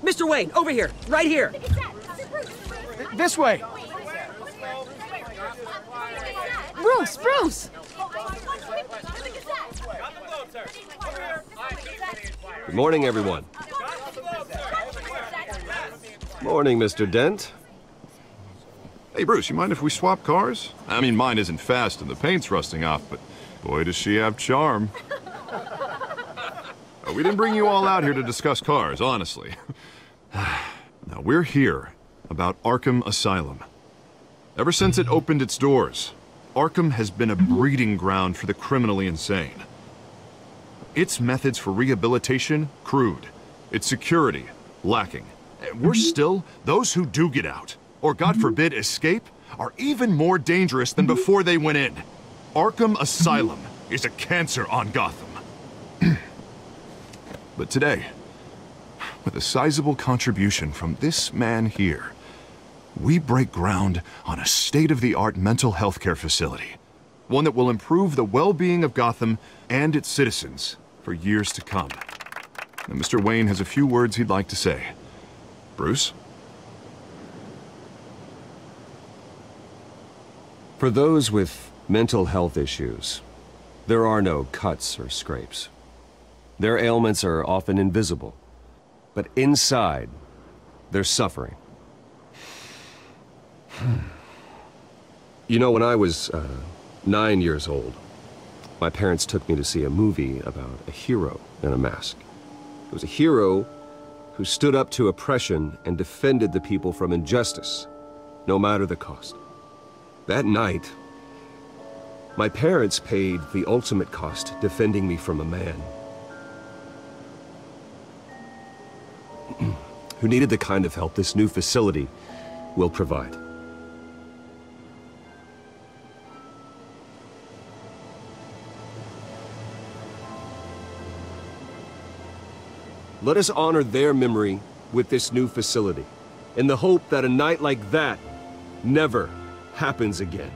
Mr. Wayne, over here, right here. This way. Bruce! Good morning, everyone. Morning, Mr. Dent. Hey, Bruce, you mind if we swap cars? I mean, mine isn't fast and the paint's rusting off, but boy, does she have charm. We didn't bring you all out here to discuss cars, honestly. Now, we're here about Arkham Asylum. Ever since it opened its doors, Arkham has been a breeding ground for the criminally insane. Its methods for rehabilitation, crude. Its security, lacking. Worse still, those who do get out, or God forbid escape, are even more dangerous than before they went in. Arkham Asylum is a cancer on Gotham. But today, with a sizable contribution from this man here, we break ground on a state-of-the-art mental health care facility. One that will improve the well-being of Gotham and its citizens for years to come. Now, Mr. Wayne has a few words he'd like to say. Bruce? For those with Mental health issues. There are no cuts or scrapes. Their ailments are often invisible. But inside, they're suffering. You know, when I was 9 years old, my parents took me to see a movie about a hero in a mask. It was a hero who stood up to oppression and defended the people from injustice, no matter the cost. That night, my parents paid the ultimate cost defending me from a man who needed the kind of help this new facility will provide. Let us honor their memory with this new facility, in the hope that a night like that never happens again.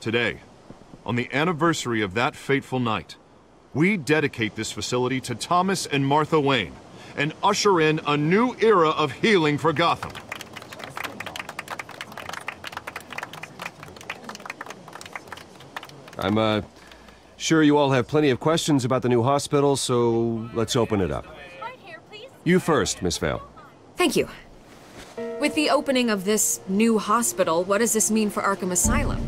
Today, on the anniversary of that fateful night, we dedicate this facility to Thomas and Martha Wayne and usher in a new era of healing for Gotham. I'm sure you all have plenty of questions about the new hospital, so let's open it up. You first, Miss Vale. Thank you. With the opening of this new hospital, what does this mean for Arkham Asylum?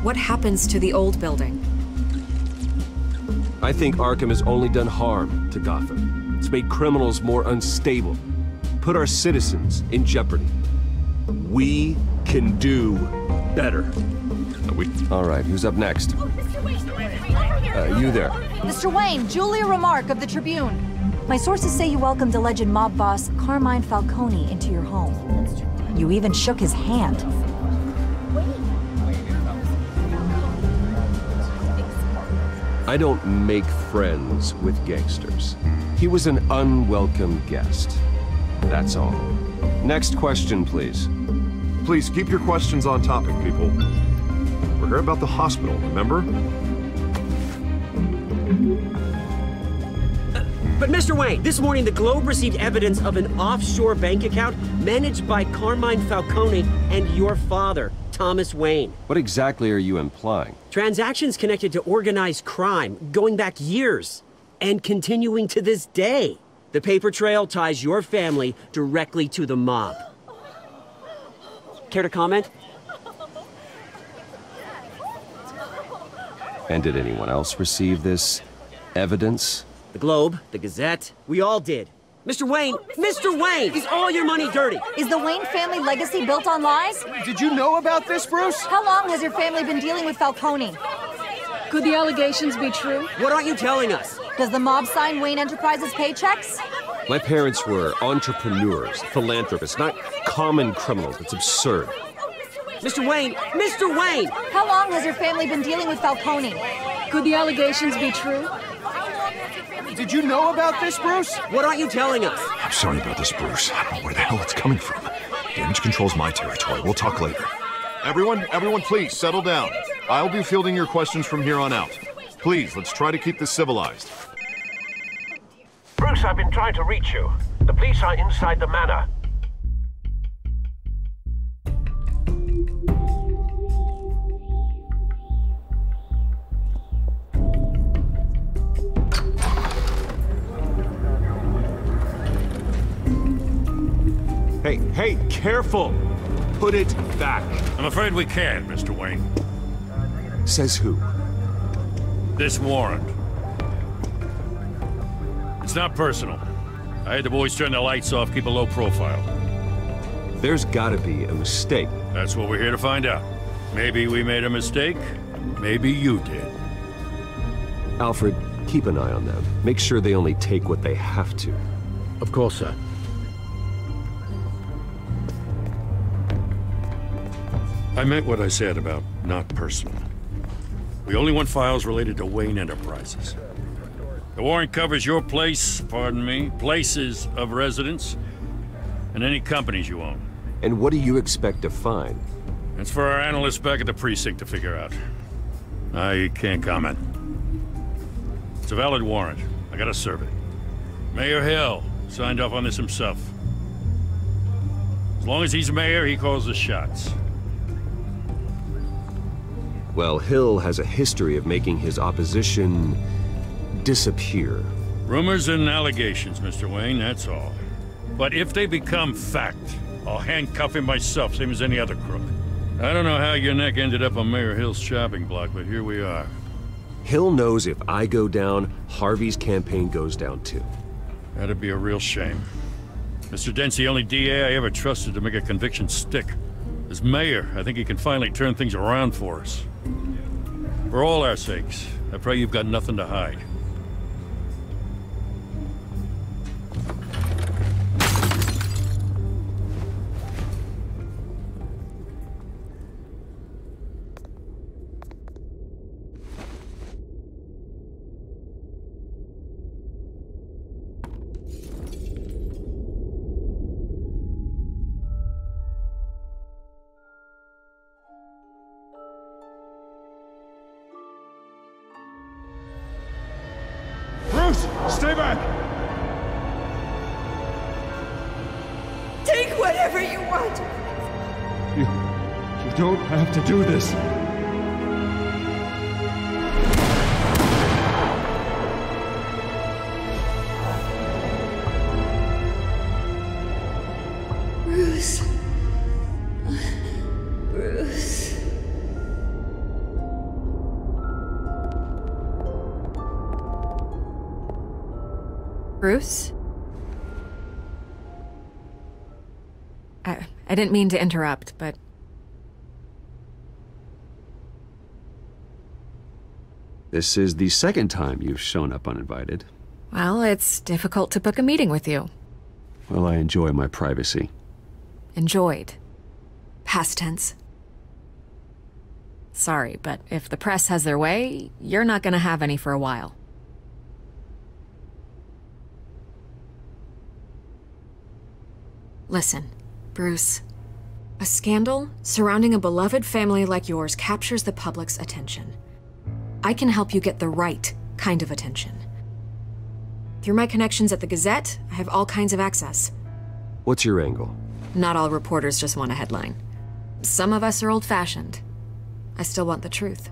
What happens to the old building? I think Arkham has only done harm to Gotham. It's made criminals more unstable, put our citizens in jeopardy. We can do better. All right, who's up next? You there. Mr. Wayne, Julia Remark of the Tribune. My sources say you welcomed alleged mob boss Carmine Falcone into your home. You even shook his hand. I don't make friends with gangsters. He was an unwelcome guest. That's all. Next question, please. Please keep your questions on topic, people. We're here about the hospital, remember? But Mr. Wayne, this morning the Globe received evidence of an offshore bank account managed by Carmine Falcone and your father, Thomas Wayne. What exactly are you implying? Transactions connected to organized crime, going back years, and continuing to this day. The paper trail ties your family directly to the mob. Care to comment? And did anyone else receive this evidence? The Globe, the Gazette, we all did. Mr. Wayne, is all your money dirty? Is the Wayne family legacy built on lies? Did you know about this, Bruce? How long has your family been dealing with Falcone? Could the allegations be true? What aren't you telling us? Does the mob sign Wayne Enterprises paychecks? My parents were entrepreneurs, philanthropists, not common criminals. It's absurd. Mr. Wayne! How long has your family been dealing with Falcone? Could the allegations be true? Did you know about this, Bruce? What aren't you telling us? I'm sorry about this, Bruce. I don't know where the hell it's coming from. Damage control's my territory. We'll talk later. Everyone, please, settle down. I'll be fielding your questions from here on out. Please, let's try to keep this civilized. Bruce, I've been trying to reach you. The police are inside the manor. Hey, careful! Put it back. I'm afraid we can, Mr. Wayne. Says who? This warrant. It's not personal. I had the boys turn the lights off, keep a low profile. There's gotta be a mistake. That's what we're here to find out. Maybe we made a mistake. Maybe you did. Alfred, keep an eye on them. Make sure they only take what they have to. Of course, sir. I meant what I said about not personal. We only want files related to Wayne Enterprises. The warrant covers your places of residence, and any companies you own. And what do you expect to find? It's for our analysts back at the precinct to figure out. I can't comment. It's a valid warrant. I gotta serve it. Mayor Hill signed off on this himself. As As long as he's mayor, he calls the shots. Well, Hill has a history of making his opposition disappear. Rumors and allegations, Mr. Wayne, that's all. But if they become fact, I'll handcuff him myself, same as any other crook. I don't know how your neck ended up on Mayor Hill's chopping block, but here we are. Hill knows if I go down, Harvey's campaign goes down too. That'd be a real shame. Mr. Dent's the only DA I ever trusted to make a conviction stick. As mayor, I think he can finally turn things around for us. For all our sakes, I pray you've got nothing to hide. Stay back! Take whatever you want! You don't have to do this. Bruce. Bruce. Bruce? I didn't mean to interrupt, but... This is the second time you've shown up uninvited. Well, it's difficult to book a meeting with you. Well, I enjoy my privacy. Enjoyed. Past tense. Sorry, but if the press has their way, you're not gonna have any for a while. Listen, Bruce. A scandal surrounding a beloved family like yours captures the public's attention. I can help you get the right kind of attention. Through my connections at the Gazette, I have all kinds of access. What's your angle? Not all reporters just want a headline. Some of us are old-fashioned. I still want the truth.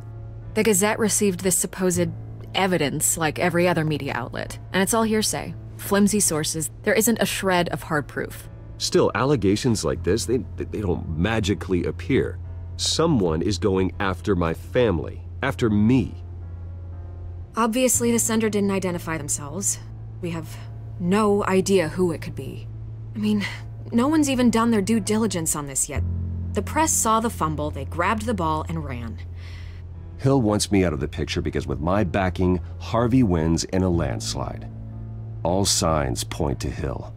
The Gazette received this supposed evidence like every other media outlet, and it's all hearsay. Flimsy sources. There isn't a shred of hard proof. Still, allegations like this, they don't magically appear. Someone is going after my family, after me. Obviously, the sender didn't identify themselves. We have no idea who it could be. I mean, no one's even done their due diligence on this yet. The press saw the fumble, they grabbed the ball and ran. Hill wants me out of the picture because with my backing, Harvey wins in a landslide. All signs point to Hill.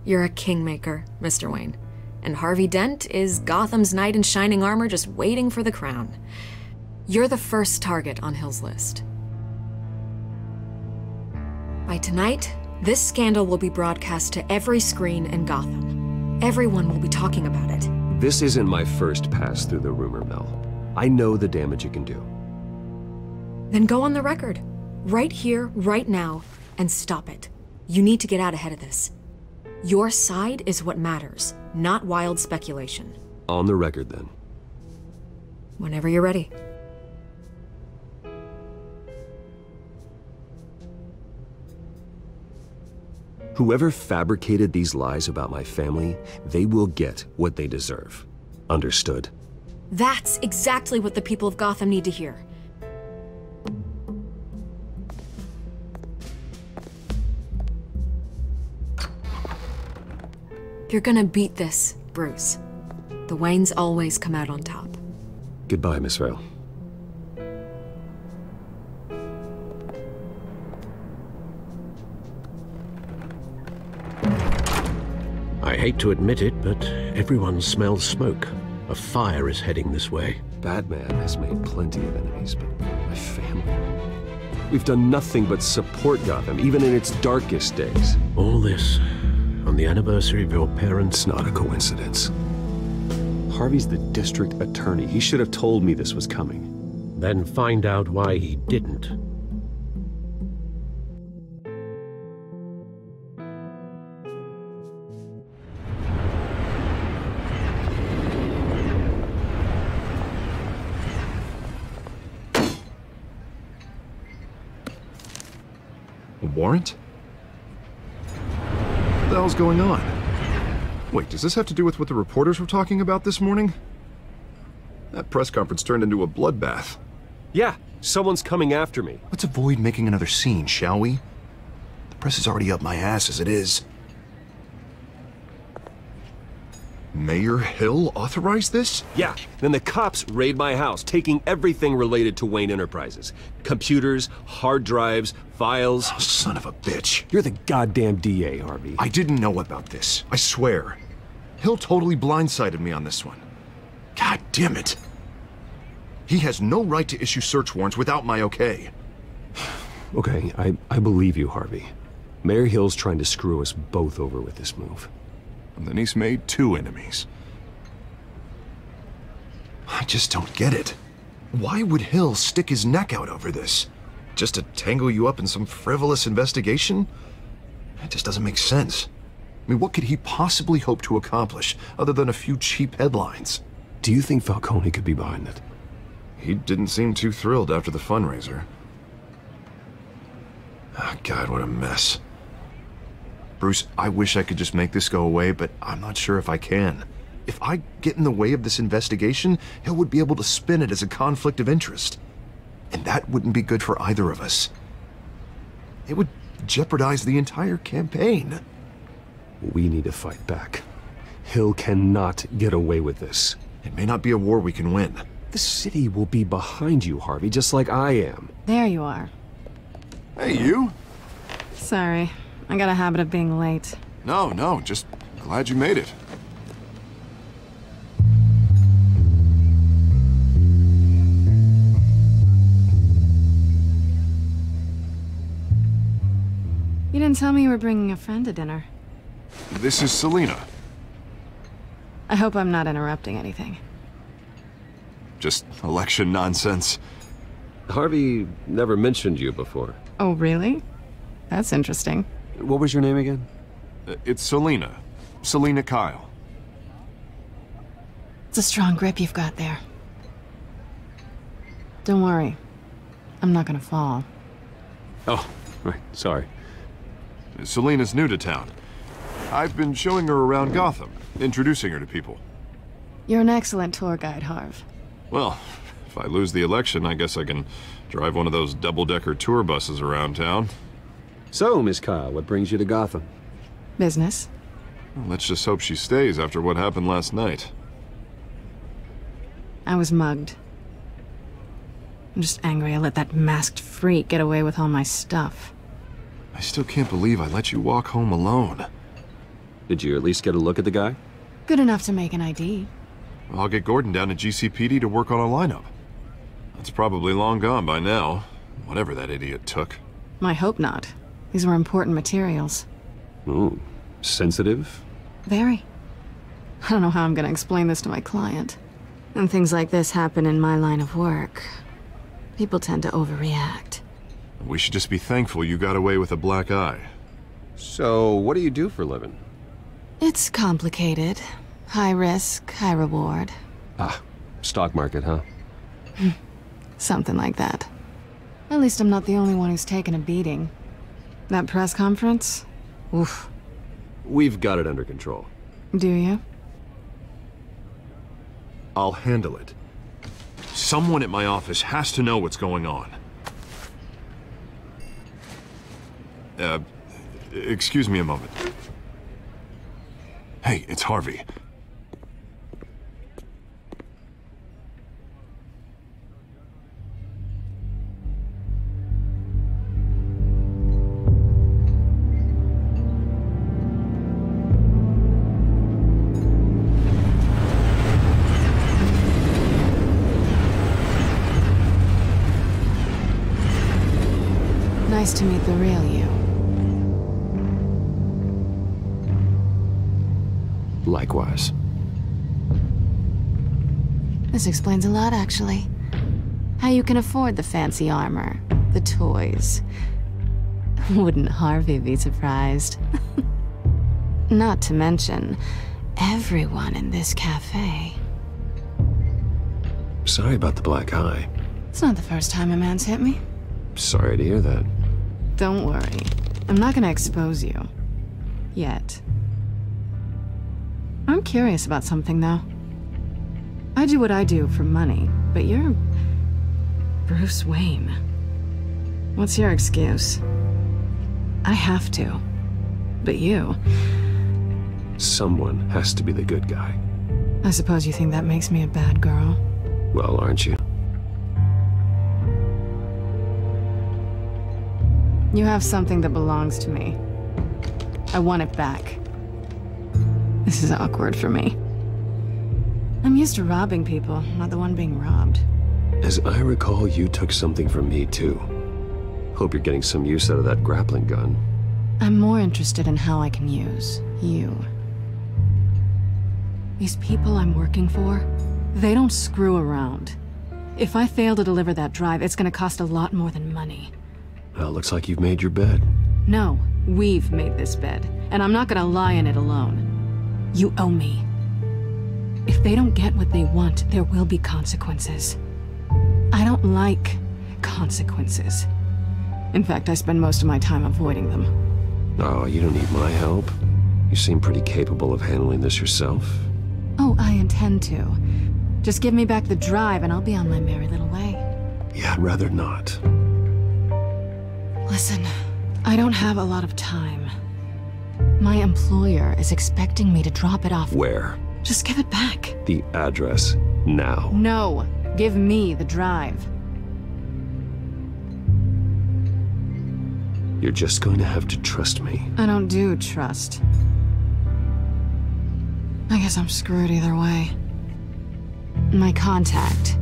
You're a kingmaker, Mr. Wayne. And Harvey Dent is Gotham's knight in shining armor just waiting for the crown. You're the first target on Hill's list. By tonight, this scandal will be broadcast to every screen in Gotham. Everyone will be talking about it. This isn't my first pass through the rumor mill. I know the damage it can do. Then go on the record. Right here, right now, and stop it. You need to get out ahead of this. Your side is what matters, not wild speculation. On the record, then. Whenever you're ready. Whoever fabricated these lies about my family, they will get what they deserve. Understood? That's exactly what the people of Gotham need to hear. You're gonna beat this, Bruce. The Waynes always come out on top. Goodbye, Miss Vale. I hate to admit it, but everyone smells smoke. A fire is heading this way. Batman has made plenty of enemies, but my family... We've done nothing but support Gotham, even in its darkest days. All this on the anniversary of your parents'... It's not a coincidence. Harvey's the district attorney. He should have told me this was coming. Then find out why he didn't. warrant? What the hell's going on? Wait, does this have to do with what the reporters were talking about this morning? That press conference turned into a bloodbath. Yeah, someone's coming after me. Let's avoid making another scene, shall we? The press is already up my ass as it is. Mayor Hill authorized this? Yeah, then the cops raid my house, taking everything related to Wayne Enterprises. Computers, hard drives, files. Oh, son of a bitch. You're the goddamn DA, Harvey. I didn't know about this, I swear. Hill totally blindsided me on this one. God damn it. He has no right to issue search warrants without my okay. Okay, I believe you, Harvey. Mayor Hill's trying to screw us both over with this move. And then he's made 2 enemies. I just don't get it. Why would Hill stick his neck out over this? Just to tangle you up in some frivolous investigation? It just doesn't make sense. I mean, what could he possibly hope to accomplish other than a few cheap headlines? Do you think Falcone could be behind it? He didn't seem too thrilled after the fundraiser. Oh, God, what a mess. Bruce, I wish I could just make this go away, but I'm not sure if I can. If I get in the way of this investigation, Hill would be able to spin it as a conflict of interest. And that wouldn't be good for either of us. It would jeopardize the entire campaign. We need to fight back. Hill cannot get away with this. It may not be a war we can win. The city will be behind you, Harvey, just like I am. There you are. Hey, you. Sorry. I got a habit of being late. No, just glad you made it. You didn't tell me you were bringing a friend to dinner. This is Selina. I hope I'm not interrupting anything. Just election nonsense. Harvey never mentioned you before. Oh, really? That's interesting. What was your name again? It's Selina. Selina Kyle. It's a strong grip you've got there. Don't worry. I'm not gonna fall. Oh, right. Sorry. Selina's new to town. I've been showing her around Gotham, introducing her to people. You're an excellent tour guide, Harv. Well, if I lose the election, I guess I can drive one of those double-decker tour buses around town. So, Miss Kyle, what brings you to Gotham? Business. Well, let's just hope she stays after what happened last night. I was mugged. I'm just angry I let that masked freak get away with all my stuff. I still can't believe I let you walk home alone. Did you at least get a look at the guy? Good enough to make an ID. I'll get Gordon down to GCPD to work on a lineup. That's probably long gone by now, whatever that idiot took. I hope not. These were important materials. Ooh, sensitive? Very. I don't know how I'm gonna explain this to my client. When things like this happen in my line of work, people tend to overreact. We should just be thankful you got away with a black eye. So, what do you do for a living? It's complicated. High risk, high reward. Ah, stock market, huh? Something like that. At least I'm not the only one who's taken a beating. That press conference? Oof. We've got it under control. Do you? I'll handle it. Someone at my office has to know what's going on. Excuse me a moment. Hey, it's Harvey. Nice to meet the real you. Likewise. This explains a lot, actually. How you can afford the fancy armor, the toys. Wouldn't Harvey be surprised? Not to mention, everyone in this cafe. Sorry about the black eye. It's not the first time a man's hit me. Sorry to hear that. Don't worry. I'm not gonna expose you. Yet. I'm curious about something, though. I do what I do for money, but you're... Bruce Wayne. What's your excuse? I have to. But you... Someone has to be the good guy. I suppose you think that makes me a bad girl? Well, aren't you? You have something that belongs to me. I want it back. This is awkward for me. I'm used to robbing people, not the one being robbed. As I recall, you took something from me, too. Hope you're getting some use out of that grappling gun. I'm more interested in how I can use you. These people I'm working for, they don't screw around. If I fail to deliver that drive, it's gonna cost a lot more than money. Well, looks like you've made your bed. No, we've made this bed, and I'm not gonna lie in it alone. You owe me. If they don't get what they want, there will be consequences. I don't like consequences. In fact, I spend most of my time avoiding them. Oh, you don't need my help. You seem pretty capable of handling this yourself. Oh, I intend to. Just give me back the drive and I'll be on my merry little way. Yeah, I'd rather not. Listen, I don't have a lot of time. My employer is expecting me to drop it off. Where? Just give it back. The address, now. No, give me the drive. You're just going to have to trust me. I don't do trust. I guess I'm screwed either way. My contact,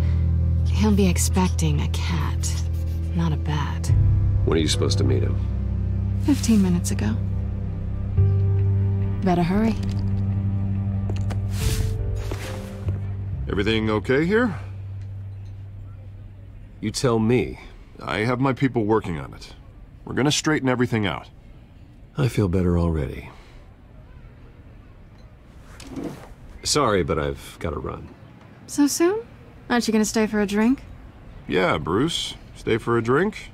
he'll be expecting a cat, not a bat. When are you supposed to meet him? 15 minutes ago. Better hurry. Everything okay here? You tell me. I have my people working on it. We're gonna straighten everything out. I feel better already. Sorry, but I've got to run. So soon? Aren't you gonna stay for a drink? Yeah, Bruce. Stay for a drink?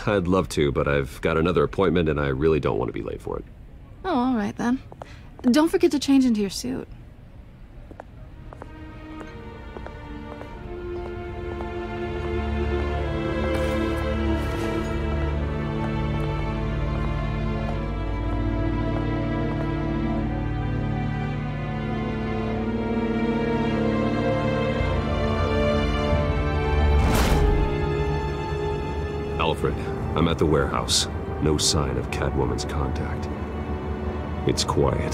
I'd love to, but I've got another appointment and I really don't want to be late for it. Oh, all right then. Don't forget to change into your suit. Alfred, I'm at the warehouse. No sign of Catwoman's contact. It's quiet.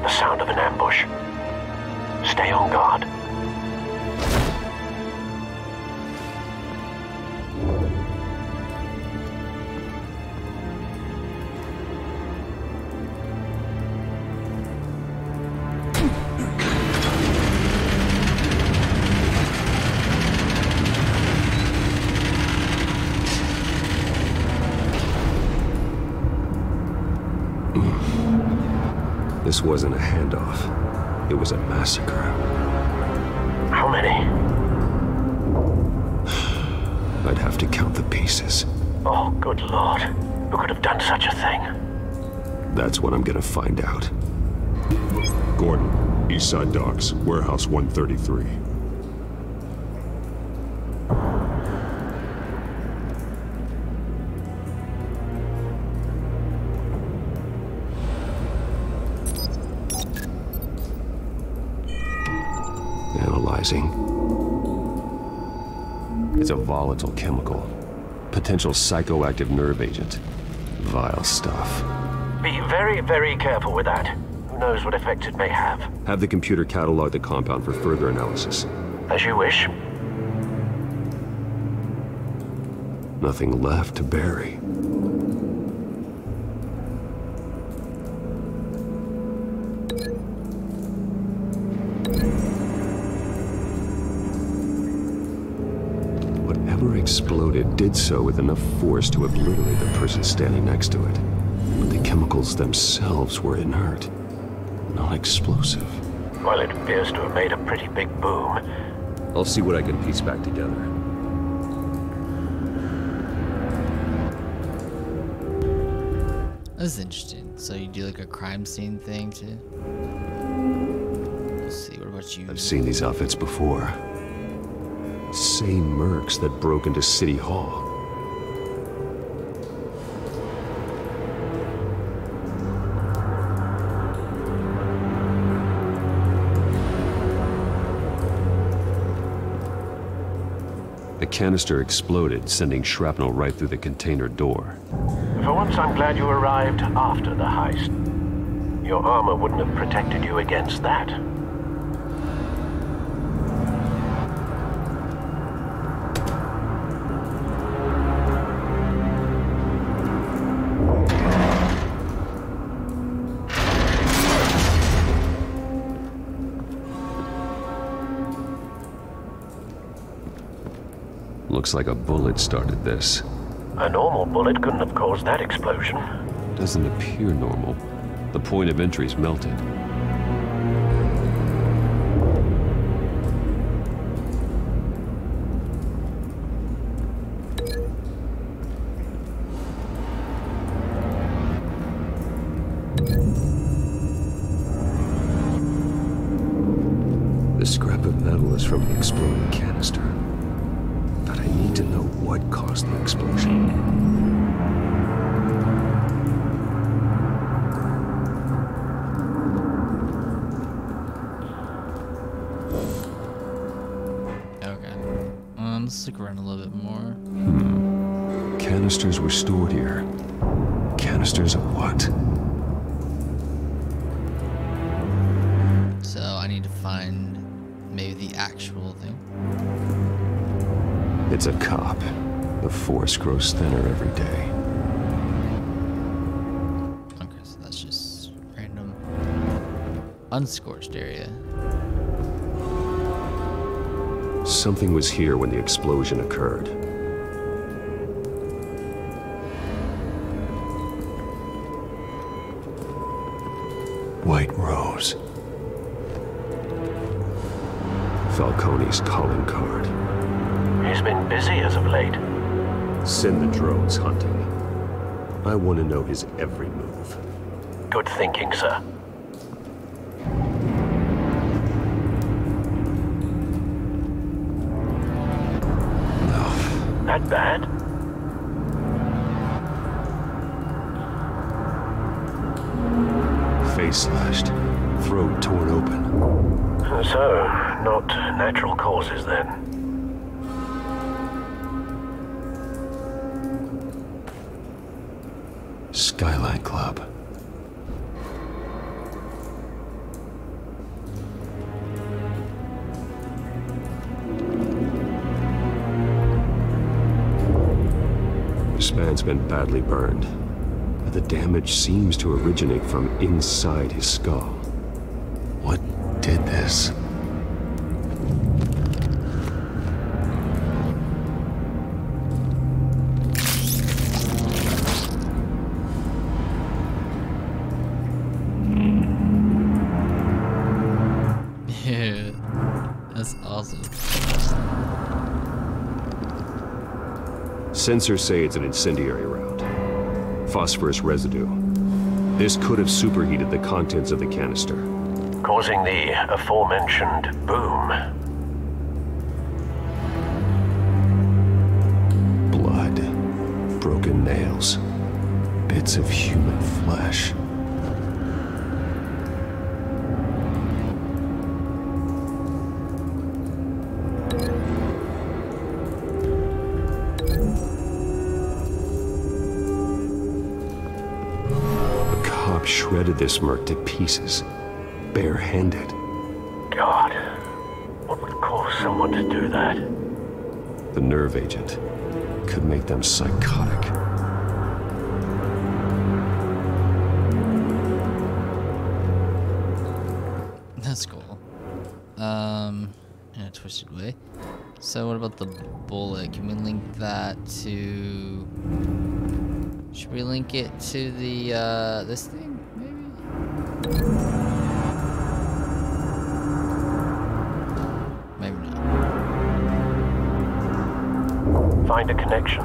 The sound of an ambush. Stay on guard. This wasn't a handoff. It was a massacre. How many? I'd have to count the pieces. Oh, good Lord. Who could have done such a thing? That's what I'm gonna find out. Gordon, Eastside Docks, Warehouse 133. Analyzing. It's a volatile chemical. Potential psychoactive nerve agent. Vile stuff. Be very, very careful with that. Who knows what effect it may have. Have the computer catalog the compound for further analysis. As you wish. Nothing left to bury. Whatever exploded did so with enough force to obliterate the person standing next to it. But the chemicals themselves were inert, not explosive. Well, it appears to have made a pretty big boom. I'll see what I can piece back together. That's interesting. So you do like a crime scene thing too? Let's see, what about you? I've seen these outfits before. Same mercs that broke into City Hall. The canister exploded, sending shrapnel right through the container door. For once, I'm glad you arrived after the heist. Your armor wouldn't have protected you against that. Looks like a bullet started this. A normal bullet couldn't have caused that explosion. Doesn't appear normal. The point of entry's melted. The scrap of metal is from the exploding canister. But I need to know what caused the explosion. Let's stick around a little bit more. Canisters were stored here. Canisters of what? So I need to find maybe the actual thing. It's a cop. The force grows thinner every day. Okay, so that's just random. Unscorched area. Something was here when the explosion occurred. White Rose. Falcone's calling card. He's been busy as of late. Send the drones hunting. I want to know his every move. Good thinking, sir. That bad? Face slashed, throat torn open. So, not natural causes then. Skyline Club. This man's been badly burned, but the damage seems to originate from inside his skull. What did this? Yeah, that's awesome. Sensors say it's an incendiary round. Phosphorus residue. This could have superheated the contents of the canister, causing the aforementioned boom. Blood. Broken nails. Bits of human flesh. Shredded this merc to pieces, bare-handed. God, what would cause someone to do that? The nerve agent could make them psychotic. That's cool. In a twisted way. So what about the bullet? Can we link that to... Should we link it to the, this thing? Maybe not. Find a connection.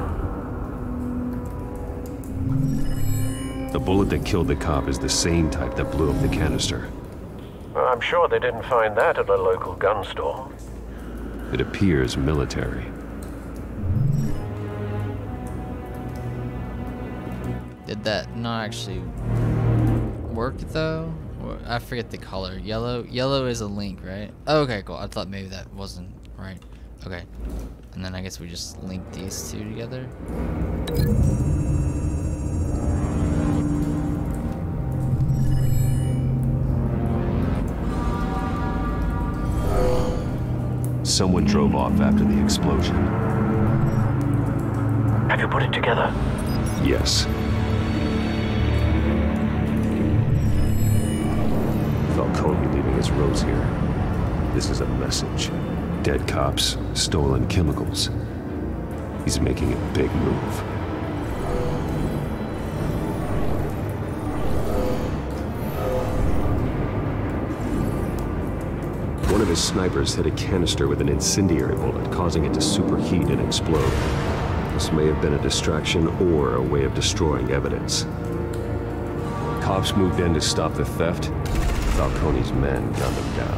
The bullet that killed the cop is the same type that blew up the canister. Well, I'm sure they didn't find that at a local gun store. It appears military. Did that not actually work though? I forget the color. Yellow is a link, right? Oh, okay, cool. I thought maybe that wasn't right. Okay. And then I guess we just link these two together. Someone drove off after the explosion. Have you put it together? Yes. Falcone leaving his rose here. This is a message. Dead cops, stolen chemicals. He's making a big move. One of his snipers hit a canister with an incendiary bullet, causing it to superheat and explode. This may have been a distraction or a way of destroying evidence. Cops moved in to stop the theft. Falcone's men gunned him down.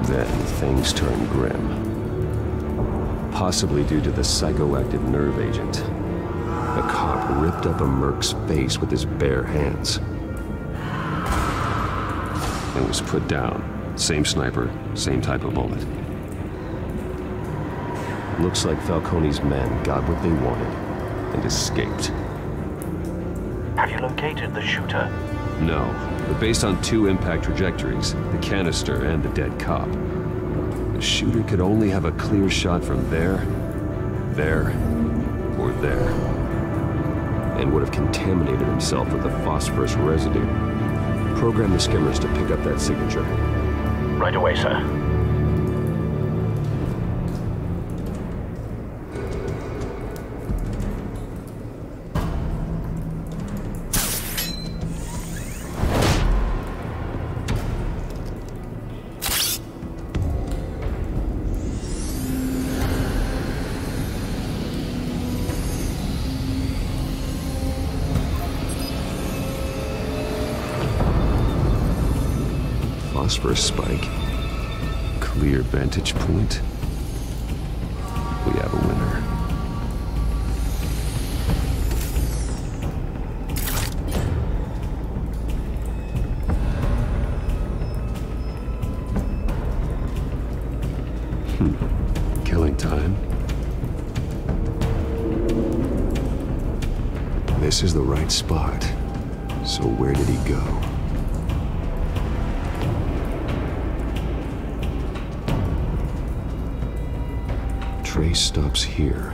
Then things turned grim. Possibly due to the psychoactive nerve agent. A cop ripped up a merc's face with his bare hands. And was put down. Same sniper, same type of bullet. Looks like Falcone's men got what they wanted and escaped. Have you located the shooter? No, but based on two impact trajectories, the canister and the dead cop, the shooter could only have a clear shot from there, or there, and would have contaminated himself with the phosphorus residue. Program the skimmers to pick up that signature. Right away, sir. Phosphorus spike. Clear vantage point. We have a winner. Killing time. This is the right spot. So where did he go? Trace stops here.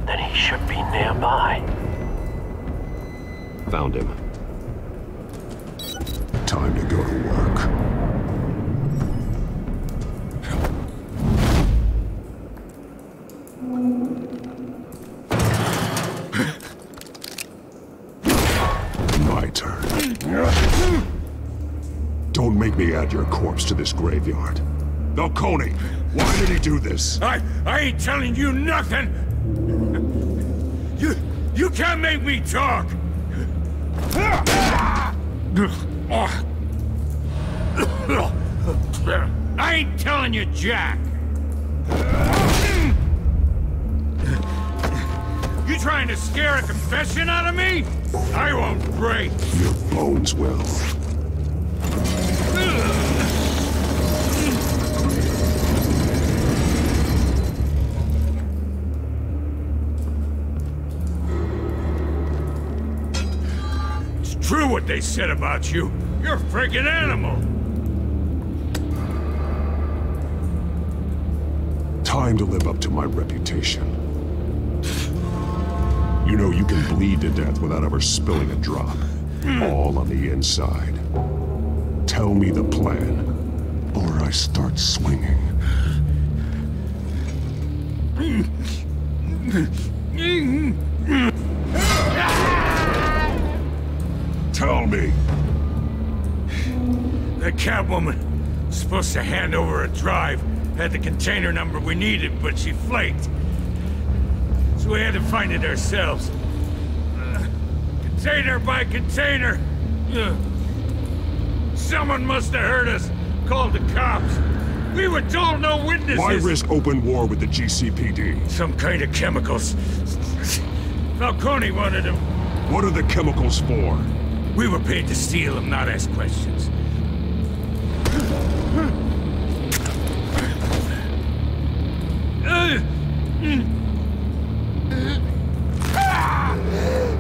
Then he should be nearby. Found him. Time to go to work. My turn. Don't make me add your corpse to this graveyard. Falcone, why did he do this? I ain't telling you nothing! You can't make me talk! I ain't telling you jack! You trying to scare a confession out of me? I won't break! Your bones will. True what they said about you. You're a freaking animal. Time to live up to my reputation. You know you can bleed to death without ever spilling a drop. All on the inside. Tell me the plan, or I start swinging. Tell me. The Catwoman was supposed to hand over a drive. Had the container number we needed, but she flaked. so we had to find it ourselves. Container by container. Someone must have heard us, called the cops. We were told no witnesses. Why risk open war with the GCPD? Some kind of chemicals. Falcone wanted them. What are the chemicals for? We were paid to steal them, not ask questions.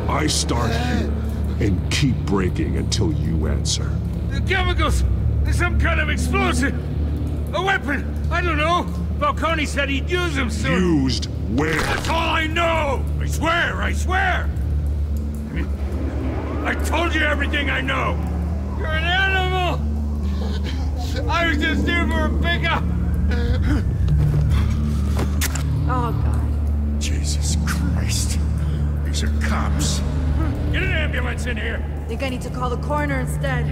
I start here and keep breaking until you answer. The chemicals! There's some kind of explosive! A weapon! I don't know! Falcone said he'd use them soon! Used where? That's all I know! I swear! I swear! I told you everything I know! You're an animal! I was just here for a pickup! Oh, God. Jesus Christ. These are cops. Get an ambulance in here! Think I need to call the coroner instead.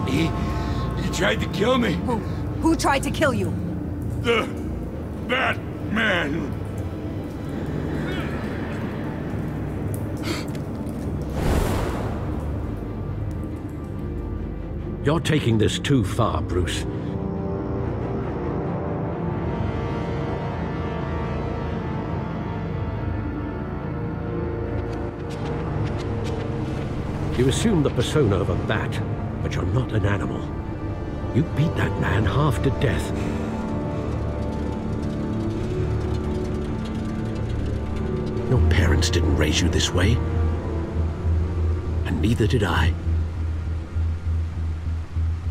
He tried to kill me. Who tried to kill you? The Batman. You're taking this too far, Bruce. You assume the persona of a bat, but you're not an animal. You beat that man half to death. Your parents didn't raise you this way. And neither did I.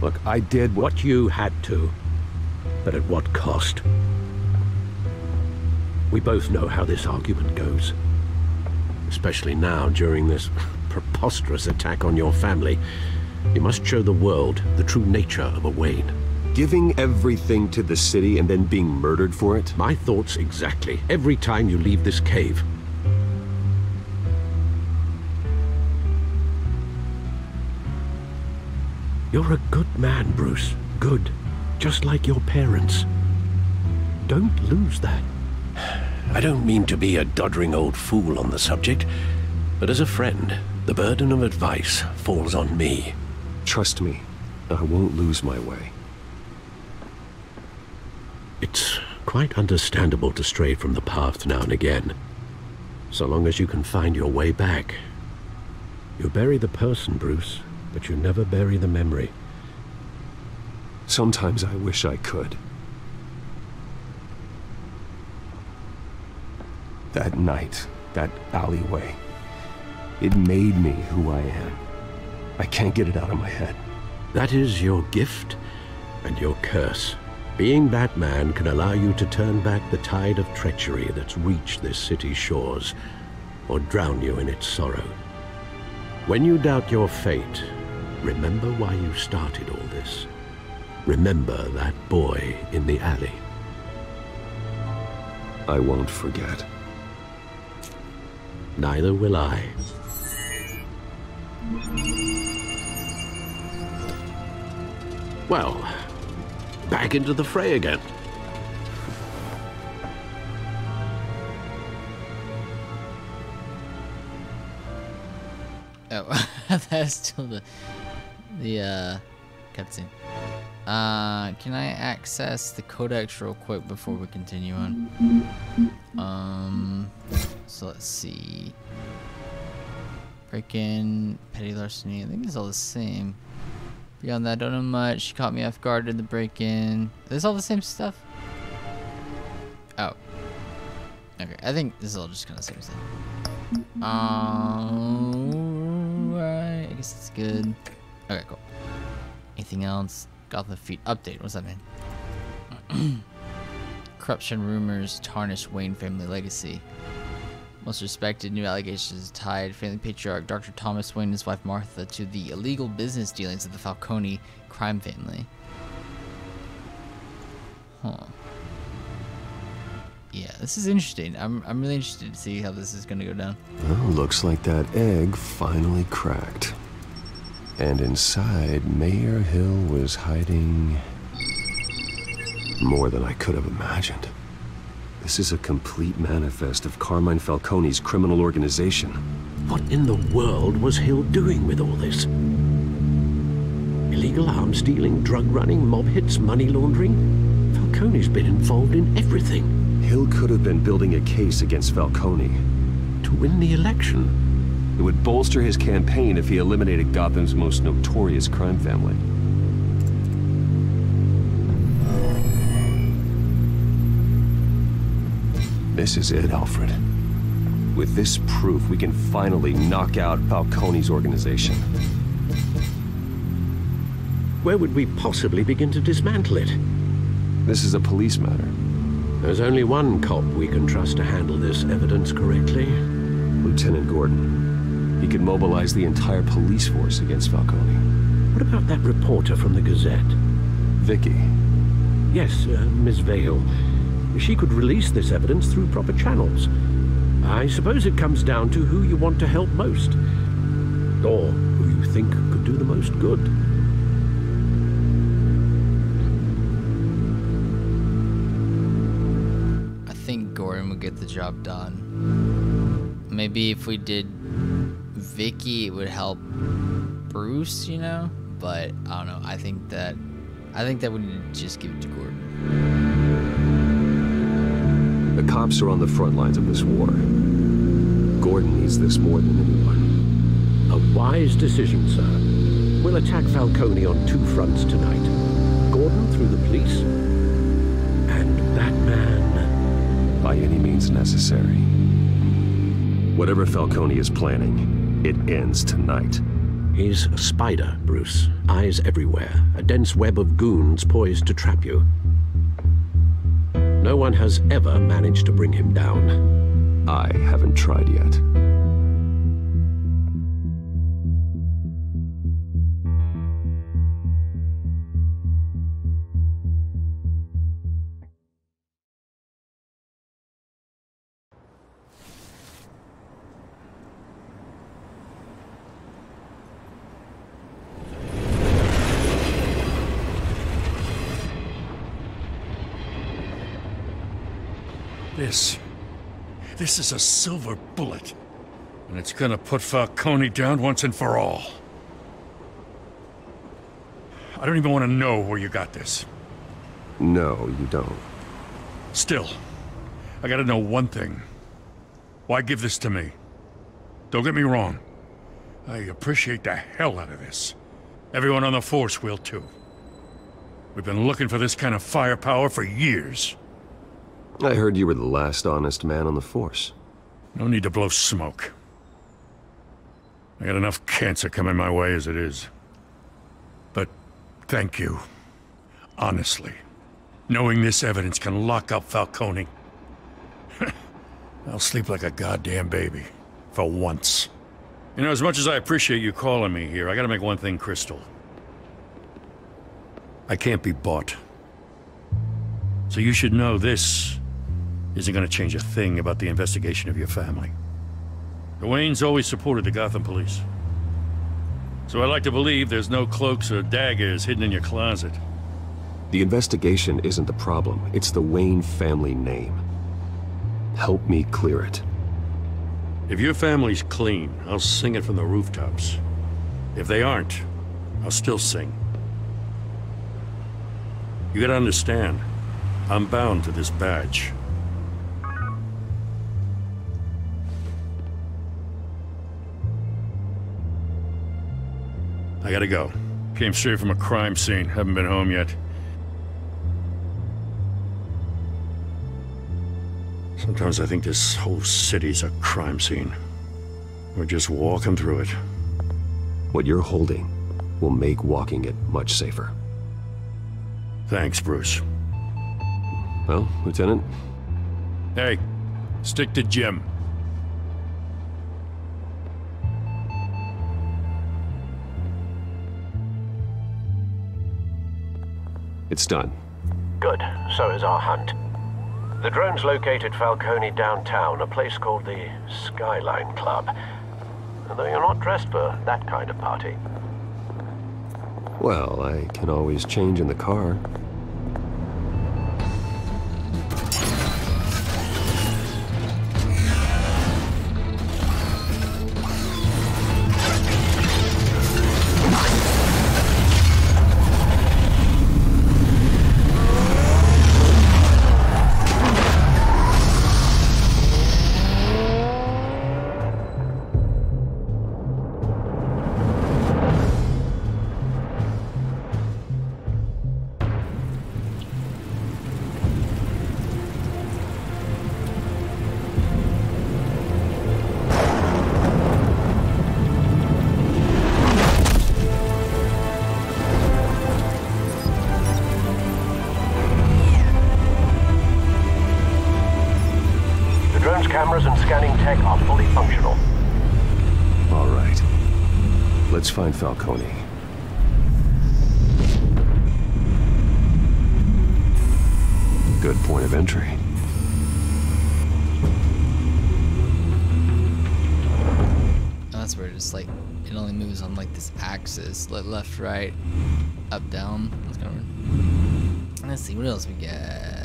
Look, I did what you had to, but at what cost? We both know how this argument goes. Especially now, during this preposterous attack on your family. You must show the world the true nature of a Wayne. Giving everything to the city and then being murdered for it? My thoughts exactly. Every time you leave this cave. You're a good man, Bruce. Good. Just like your parents. Don't lose that. I don't mean to be a doddering old fool on the subject, but as a friend, the burden of advice falls on me. Trust me, I won't lose my way. It's quite understandable to stray from the path now and again, so long as you can find your way back. You bury the person, Bruce, but you never bury the memory. Sometimes I wish I could. That night, that alleyway, it made me who I am. I can't get it out of my head. That is your gift and your curse. Being Batman can allow you to turn back the tide of treachery that's reached this city's shores, or drown you in its sorrow. When you doubt your fate, remember why you started all this. Remember that boy in the alley. I won't forget. Neither will I. Well, back into the fray again. Oh, that's still the cutscene. Can I access the codex real quick before we continue on? So let's see. Break-in, petty larceny. I think it's all the same. Beyond that, I don't know much. She caught me off guard in the break-in. Is all the same stuff? Oh. Okay, I think this is all just kind of the same stuff. Alright, I guess it's good. Okay, cool. Anything else? Gotham Feet update. What's that mean? Corruption rumors tarnish Wayne family legacy. Most respected, new allegations tied family patriarch Dr. Thomas Wayne and his wife Martha to the illegal business dealings of the Falcone crime family. Huh. Yeah, this is interesting. I'm really interested to see how this is gonna go down. Well, looks like that egg finally cracked. And inside, Mayor Hill was hiding more than I could have imagined. This is a complete manifest of Carmine Falcone's criminal organization. What in the world was Hill doing with all this? Illegal arms dealing, drug running, mob hits, money laundering? Falcone's been involved in everything. Hill could have been building a case against Falcone. To win the election? It would bolster his campaign if he eliminated Gotham's most notorious crime family. This is it, Alfred. With this proof, we can finally knock out Falcone's organization. Where would we possibly begin to dismantle it? This is a police matter. There's only one cop we can trust to handle this evidence correctly. Lieutenant Gordon. He could mobilize the entire police force against Falcone. What about that reporter from the Gazette? Vicky. Yes, Miss Vale. She could release this evidence through proper channels. I suppose it comes down to who you want to help most. Or who you think could do the most good. I think Gordon would get the job done. Maybe if we did Vicky, it would help Bruce, you know? But I don't know. I think that we need to just give it to Gordon. The cops are on the front lines of this war. Gordon needs this more than anyone. A wise decision, sir. We'll attack Falcone on two fronts tonight. Gordon through the police, and Batman. By any means necessary. Whatever Falcone is planning, it ends tonight. He's a spider, Bruce. Eyes everywhere. A dense web of goons poised to trap you. No one has ever managed to bring him down. I haven't tried yet. This is a silver bullet. And it's gonna put Falcone down once and for all. I don't even want to know where you got this. No, you don't. Still, I gotta know one thing. Why give this to me? Don't get me wrong. I appreciate the hell out of this. Everyone on the force will too. We've been looking for this kind of firepower for years. I heard you were the last honest man on the force. No need to blow smoke. I got enough cancer coming my way as it is. But thank you. Honestly. Knowing this evidence can lock up Falcone. I'll sleep like a goddamn baby. For once. You know, as much as I appreciate you calling me here, I gotta make one thing crystal. I can't be bought. So you should know this isn't gonna change a thing about the investigation of your family. The Waynes always supported the Gotham police. So I like to believe there's no cloaks or daggers hidden in your closet. The investigation isn't the problem. It's the Wayne family name. Help me clear it. If your family's clean, I'll sing it from the rooftops. If they aren't, I'll still sing. You gotta understand, I'm bound to this badge. I gotta go. Came straight from a crime scene. Haven't been home yet. Sometimes I think this whole city's a crime scene. We're just walking through it. What you're holding will make walking it much safer. Thanks, Bruce. Well, Lieutenant? Hey, stick to Jim. It's done. Good. So is our hunt. The drones located Falcone downtown, a place called the Skyline Club. Though you're not dressed for that kind of party. Well, I can always change in the car. Cameras and scanning tech are fully functional. All right. Let's find Falcone. Good point of entry. That's where it's like, it only moves on like this axis, left, right, up, down. Let's see, what else we got? There.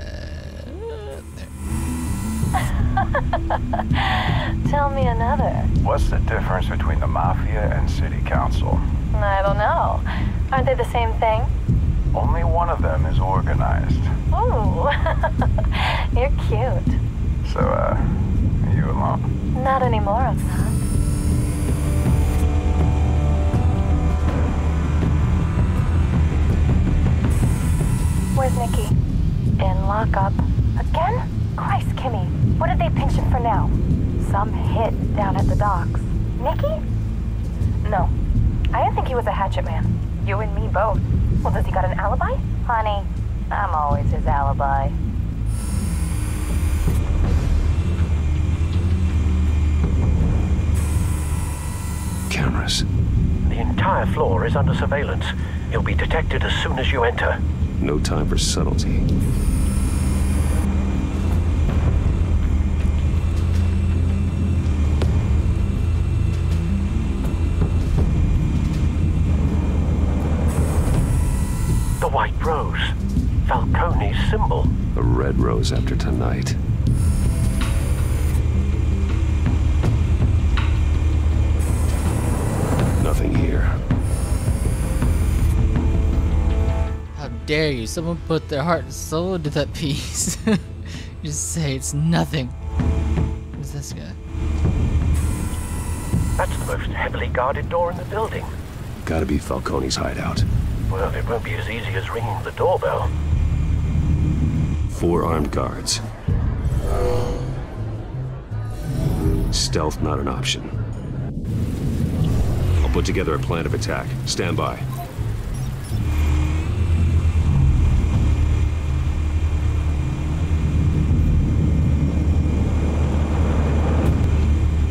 Tell me another. What's the difference between the Mafia and City Council? I don't know. Aren't they the same thing? Only one of them is organized. Ooh, you're cute. So, are you alone? Not anymore, I'm not. Where's Nikki? In lockup. Again? Christ, Kimmy. What did they pinch him for now? Some hit down at the docks. Nikki? No. I didn't think he was a hatchet man. You and me both. Well, does he got an alibi? Honey, I'm always his alibi. Cameras. The entire floor is under surveillance. You'll be detected as soon as you enter. No time for subtlety. The white rose. Falcone's symbol. A red rose after tonight. Nothing here. How dare you? Someone put their heart and soul into that piece. Just say it's nothing. Who's this guy? That's the most heavily guarded door in the building. Gotta be Falcone's hideout. Well, it won't be as easy as ringing the doorbell. 4 armed guards. Stealth not an option. I'll put together a plan of attack. Stand by.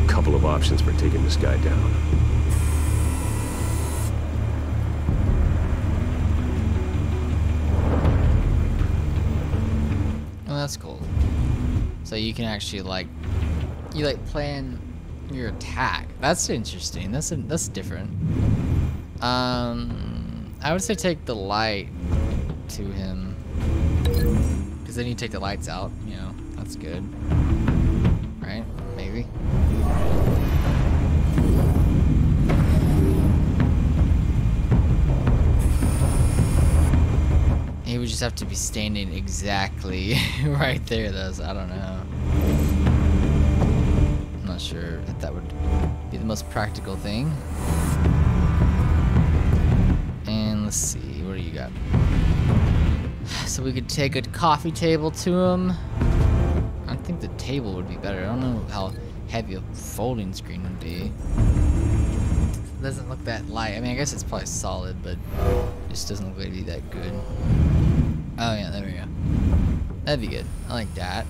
Couple of options for taking this guy down. That's cool. So you can actually you plan your attack. That's interesting. That's different. I would say take the light to him, because then you take the lights out. You know, that's good, right? Maybe. He would just have to be standing exactly right there, though, so I don't know. I'm not sure if that would be the most practical thing. And let's see, what do you got? So we could take a coffee table to him. I think the table would be better. I don't know how heavy a folding screen would be. It doesn't look that light. I mean, I guess it's probably solid, but it just doesn't look like it'd be that good. Oh yeah, there we go. That'd be good. I like that.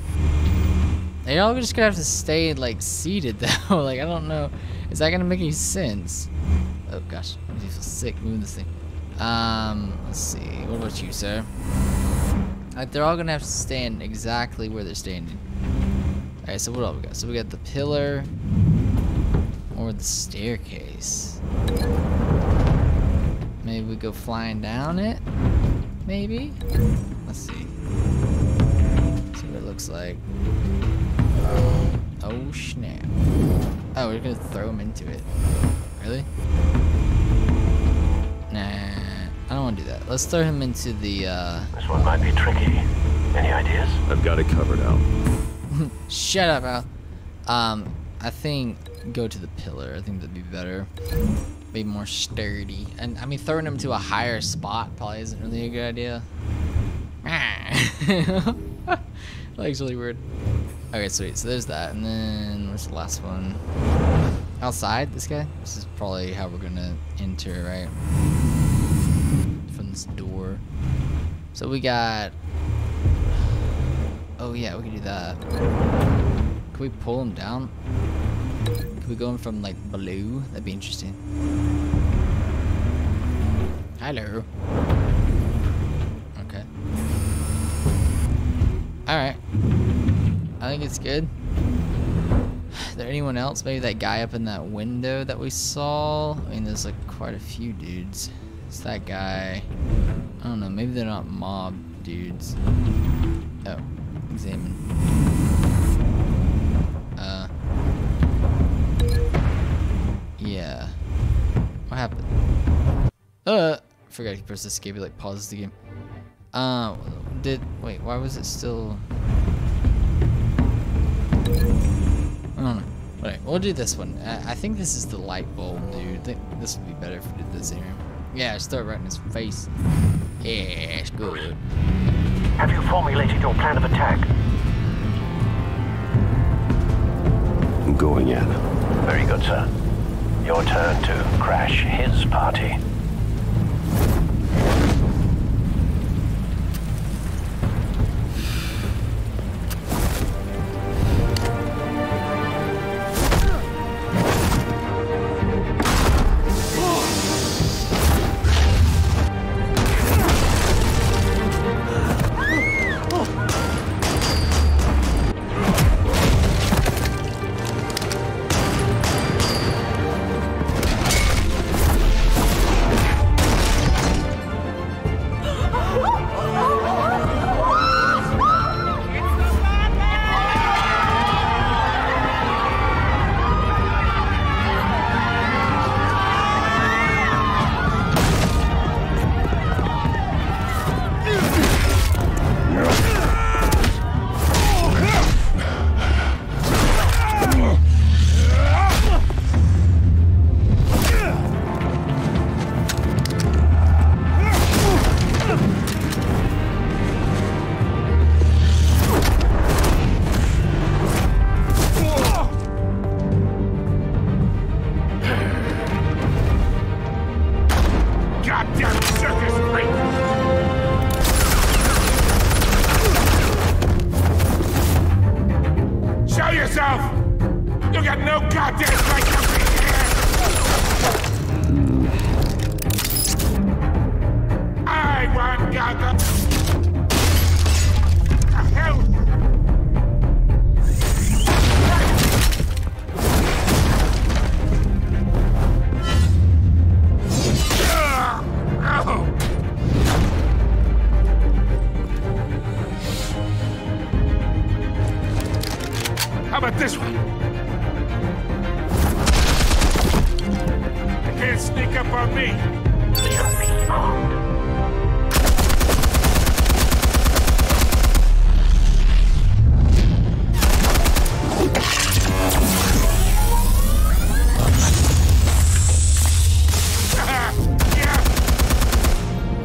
They all just gonna have to stay like seated though. Like I don't know. Is that gonna make any sense? Oh gosh, I feel sick moving this thing. Let's see. What about you, sir? Like they're all gonna have to stand exactly where they're standing. Alright, so what else we got? So we got the pillar or the staircase. Maybe we go flying down it? Maybe? Let's see. See what it looks like. Oh snap. Oh, we're gonna throw him into it. Really? Nah, I don't wanna do that. Let's throw him into the This one might be tricky. Any ideas? I've got it covered, Al. Shut up, Al. I think go to the pillar. I think that'd be better. Be more sturdy. And I mean, throwing him to a higher spot probably isn't really a good idea. That's really weird. Okay, sweet. So there's that. And then where's the last one? Outside, this guy? This is probably how we're gonna enter, right? From this door. So we got... Oh yeah, we can do that. Can we pull him down? Can we go in from like below? That'd be interesting. Hello. Okay. Alright. I think it's good. Is there anyone else? Maybe that guy up in that window that we saw? I mean, there's like quite a few dudes. It's that guy. I don't know, maybe they're not mob dudes. Oh, examine. Yeah. What happened? Forgot he pressed escape, it like pauses the game. Wait, why was it still... I don't know. Alright, we'll do this one. I think this is the light bulb, dude. I think this would be better if we did this here. Yeah, just throw it right in his face. Yeah, it's good. Have you formulated your plan of attack? I'm going in. Very good, sir. Your turn to crash his party. How about this one? They can't sneak up on me.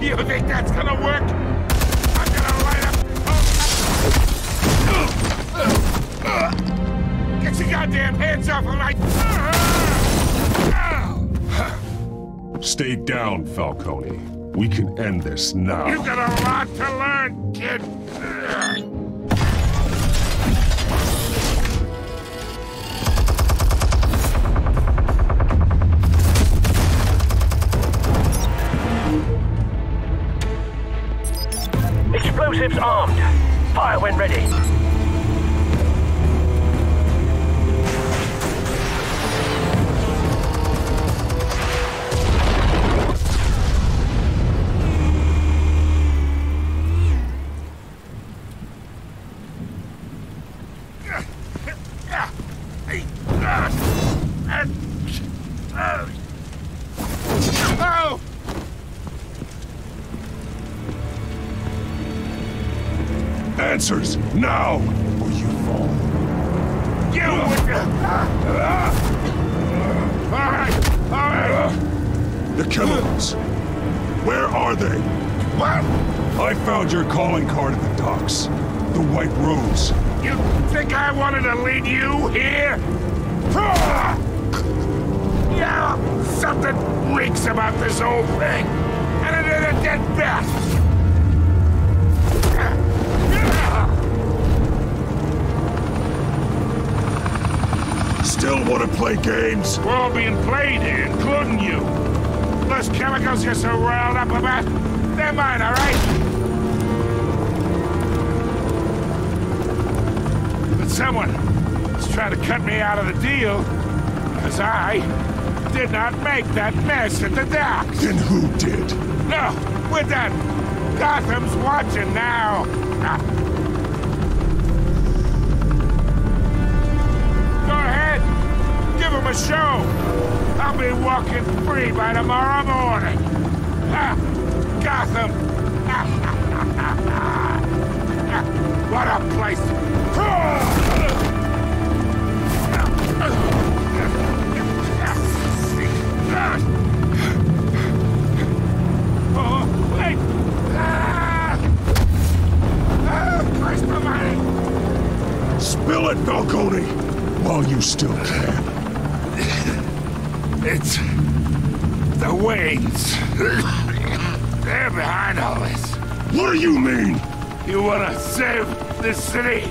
You think that's gonna work? I'm gonna light up. Get your goddamn hands off of my... Stay down, Falcone. We can end this now. You got a lot to learn, kid. Explosives armed. Fire when ready. Answers, now! Or you fall. The chemicals. Where are they? What? I found your calling card at the docks. The White Rose. You think I wanted to lead you here? Yeah, something reeks about this whole thing. And it is a dead bat. Still want to play games? We're all being played here, including you. Those chemicals you're so riled up about, they're mine, all right? But someone is trying to cut me out of the deal, because I did not make that mess at the docks. Then who did? No, we're done. Gotham's watching now. Go ahead. Give him a show. I'll be walking free by tomorrow morning. Gotham. What a place. Oh, wait. Christ almighty. Spill it, Falcone, while you still can. It's the Waynes. They're behind all this. What do you mean? You wanna save this city?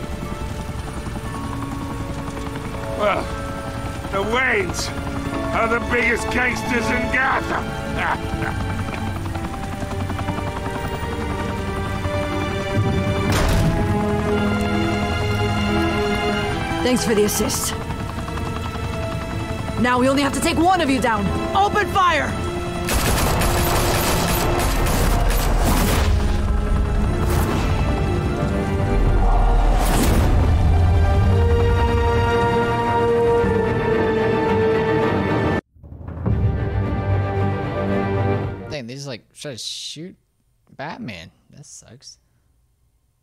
Well, the Waynes are the biggest gangsters in Gotham. Thanks for the assist. Now we only have to take one of you down. Open fire! Dang, they just like try to shoot Batman. That sucks.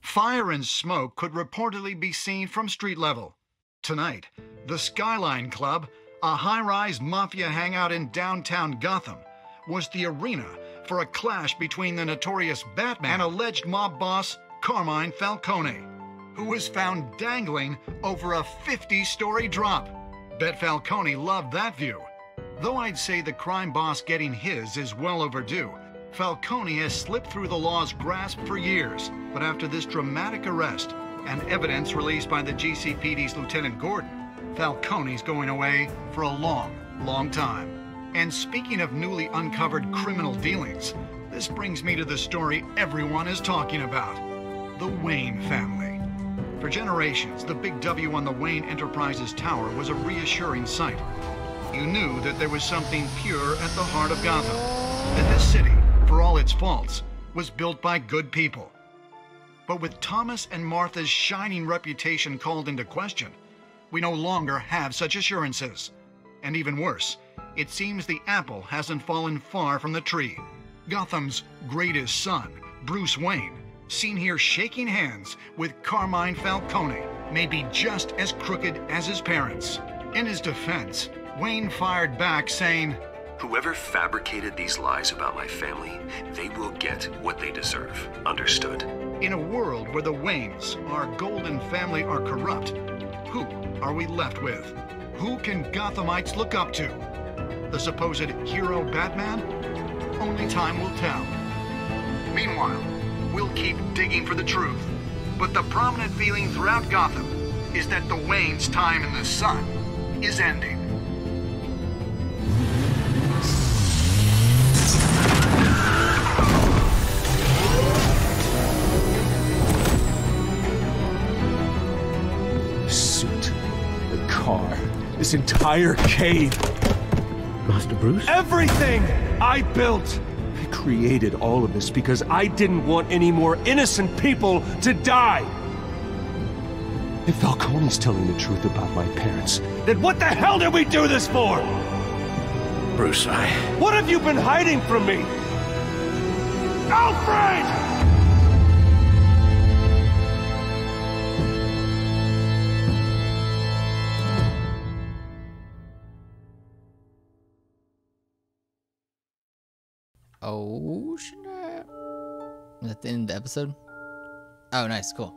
Fire and smoke could reportedly be seen from street level. Tonight, the Skyline Club, a high-rise mafia hangout in downtown Gotham, was the arena for a clash between the notorious Batman and alleged mob boss Carmine Falcone, who was found dangling over a 50-story drop. Bet Falcone loved that view. Though I'd say the crime boss getting his is well overdue, Falcone has slipped through the law's grasp for years, but after this dramatic arrest and evidence released by the GCPD's Lieutenant Gordon, Falcone's going away for a long, long time. And speaking of newly uncovered criminal dealings, this brings me to the story everyone is talking about: the Wayne family. For generations, the big W on the Wayne Enterprises Tower was a reassuring sight. You knew that there was something pure at the heart of Gotham, that this city, for all its faults, was built by good people. But with Thomas and Martha's shining reputation called into question, we no longer have such assurances. And even worse, it seems the apple hasn't fallen far from the tree. Gotham's greatest son, Bruce Wayne, seen here shaking hands with Carmine Falcone, may be just as crooked as his parents. In his defense, Wayne fired back saying, "Whoever fabricated these lies about my family, they will get what they deserve. Understood?" In a world where the Waynes, our golden family, are corrupt, who are we left with? Who can Gothamites look up to? The supposed hero Batman? Only time will tell. Meanwhile, we'll keep digging for the truth. But the prominent feeling throughout Gotham is that the Waynes' time in the sun is ending. This entire cave. Master Bruce? Everything I built. I created all of this because I didn't want any more innocent people to die. If Falcone's telling the truth about my parents, then what the hell did we do this for? Bruce, What have you been hiding from me? Alfred! Oh, snap. Was that the end of the episode? Oh, nice, cool.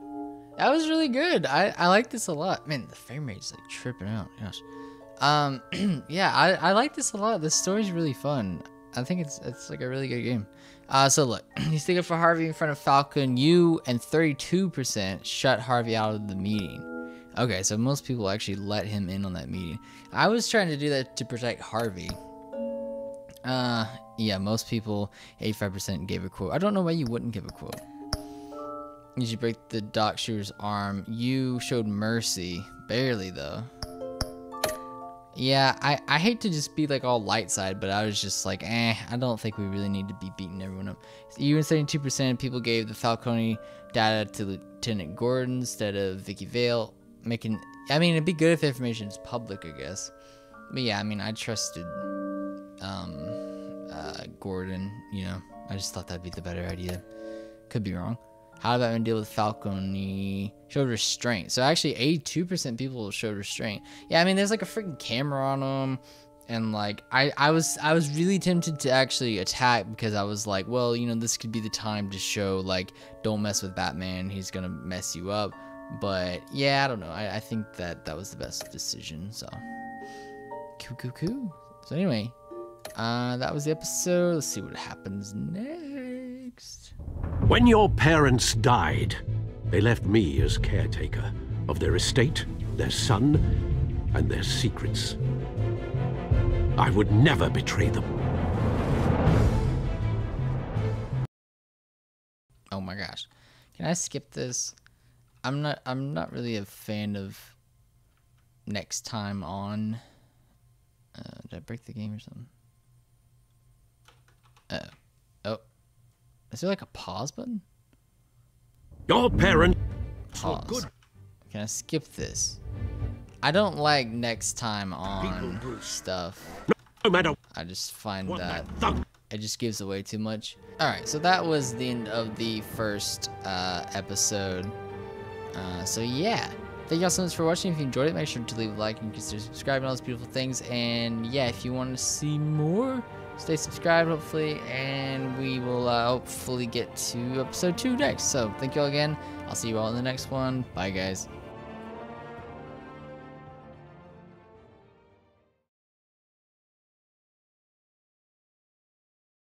That was really good. I like this a lot. Man, the frame rate is like tripping out. Gosh. Yeah, I like this a lot. This story's really fun. I think it's like a really good game. So look, you stick up for Harvey in front of Falcon. You and 32% shut Harvey out of the meeting. Okay, so most people actually let him in on that meeting. I was trying to do that to protect Harvey. Yeah, most people, 85% gave a quote. I don't know why you wouldn't give a quote. You should break the dock shooter's arm. You showed mercy. Barely, though. Yeah, I hate to just be like all light side, but I was just like, I don't think we really need to be beating everyone up. Even 72% of people gave the Falcone data to Lieutenant Gordon instead of Vicky Vale. I mean, it'd be good if information is public, I guess. But yeah, I mean, I trusted Gordon, you know. I just thought that'd be the better idea. Could be wrong. How about when deal with Falcone? Showed restraint. So actually 82% people showed restraint. Yeah, I mean, there's like a freaking camera on him. And like, I was really tempted to actually attack because I was like, well, you know, this could be the time to show like, don't mess with Batman. He's gonna mess you up. But yeah, I don't know. I think that was the best decision. So, cool. So anyway, that was the episode. Let's see what happens next. When your parents died, they left me as caretaker of their estate, their son, and their secrets. I would never betray them. Oh my gosh. Can I skip this? I'm not really a fan of next time on. Did I break the game or something? Oh. Is there like a pause button? Your parent. Pause. Good. Can I skip this? I don't like next time on stuff. No matter. I just find that it just gives away too much. Alright, so that was the end of the first episode. So yeah. Thank you all so much for watching. If you enjoyed it, make sure to leave a like and consider subscribing, all those beautiful things. And yeah, if you want to see more, stay subscribed, hopefully, and we will hopefully get to episode 2 next. So thank you all again. I'll see you all in the next one. Bye, guys.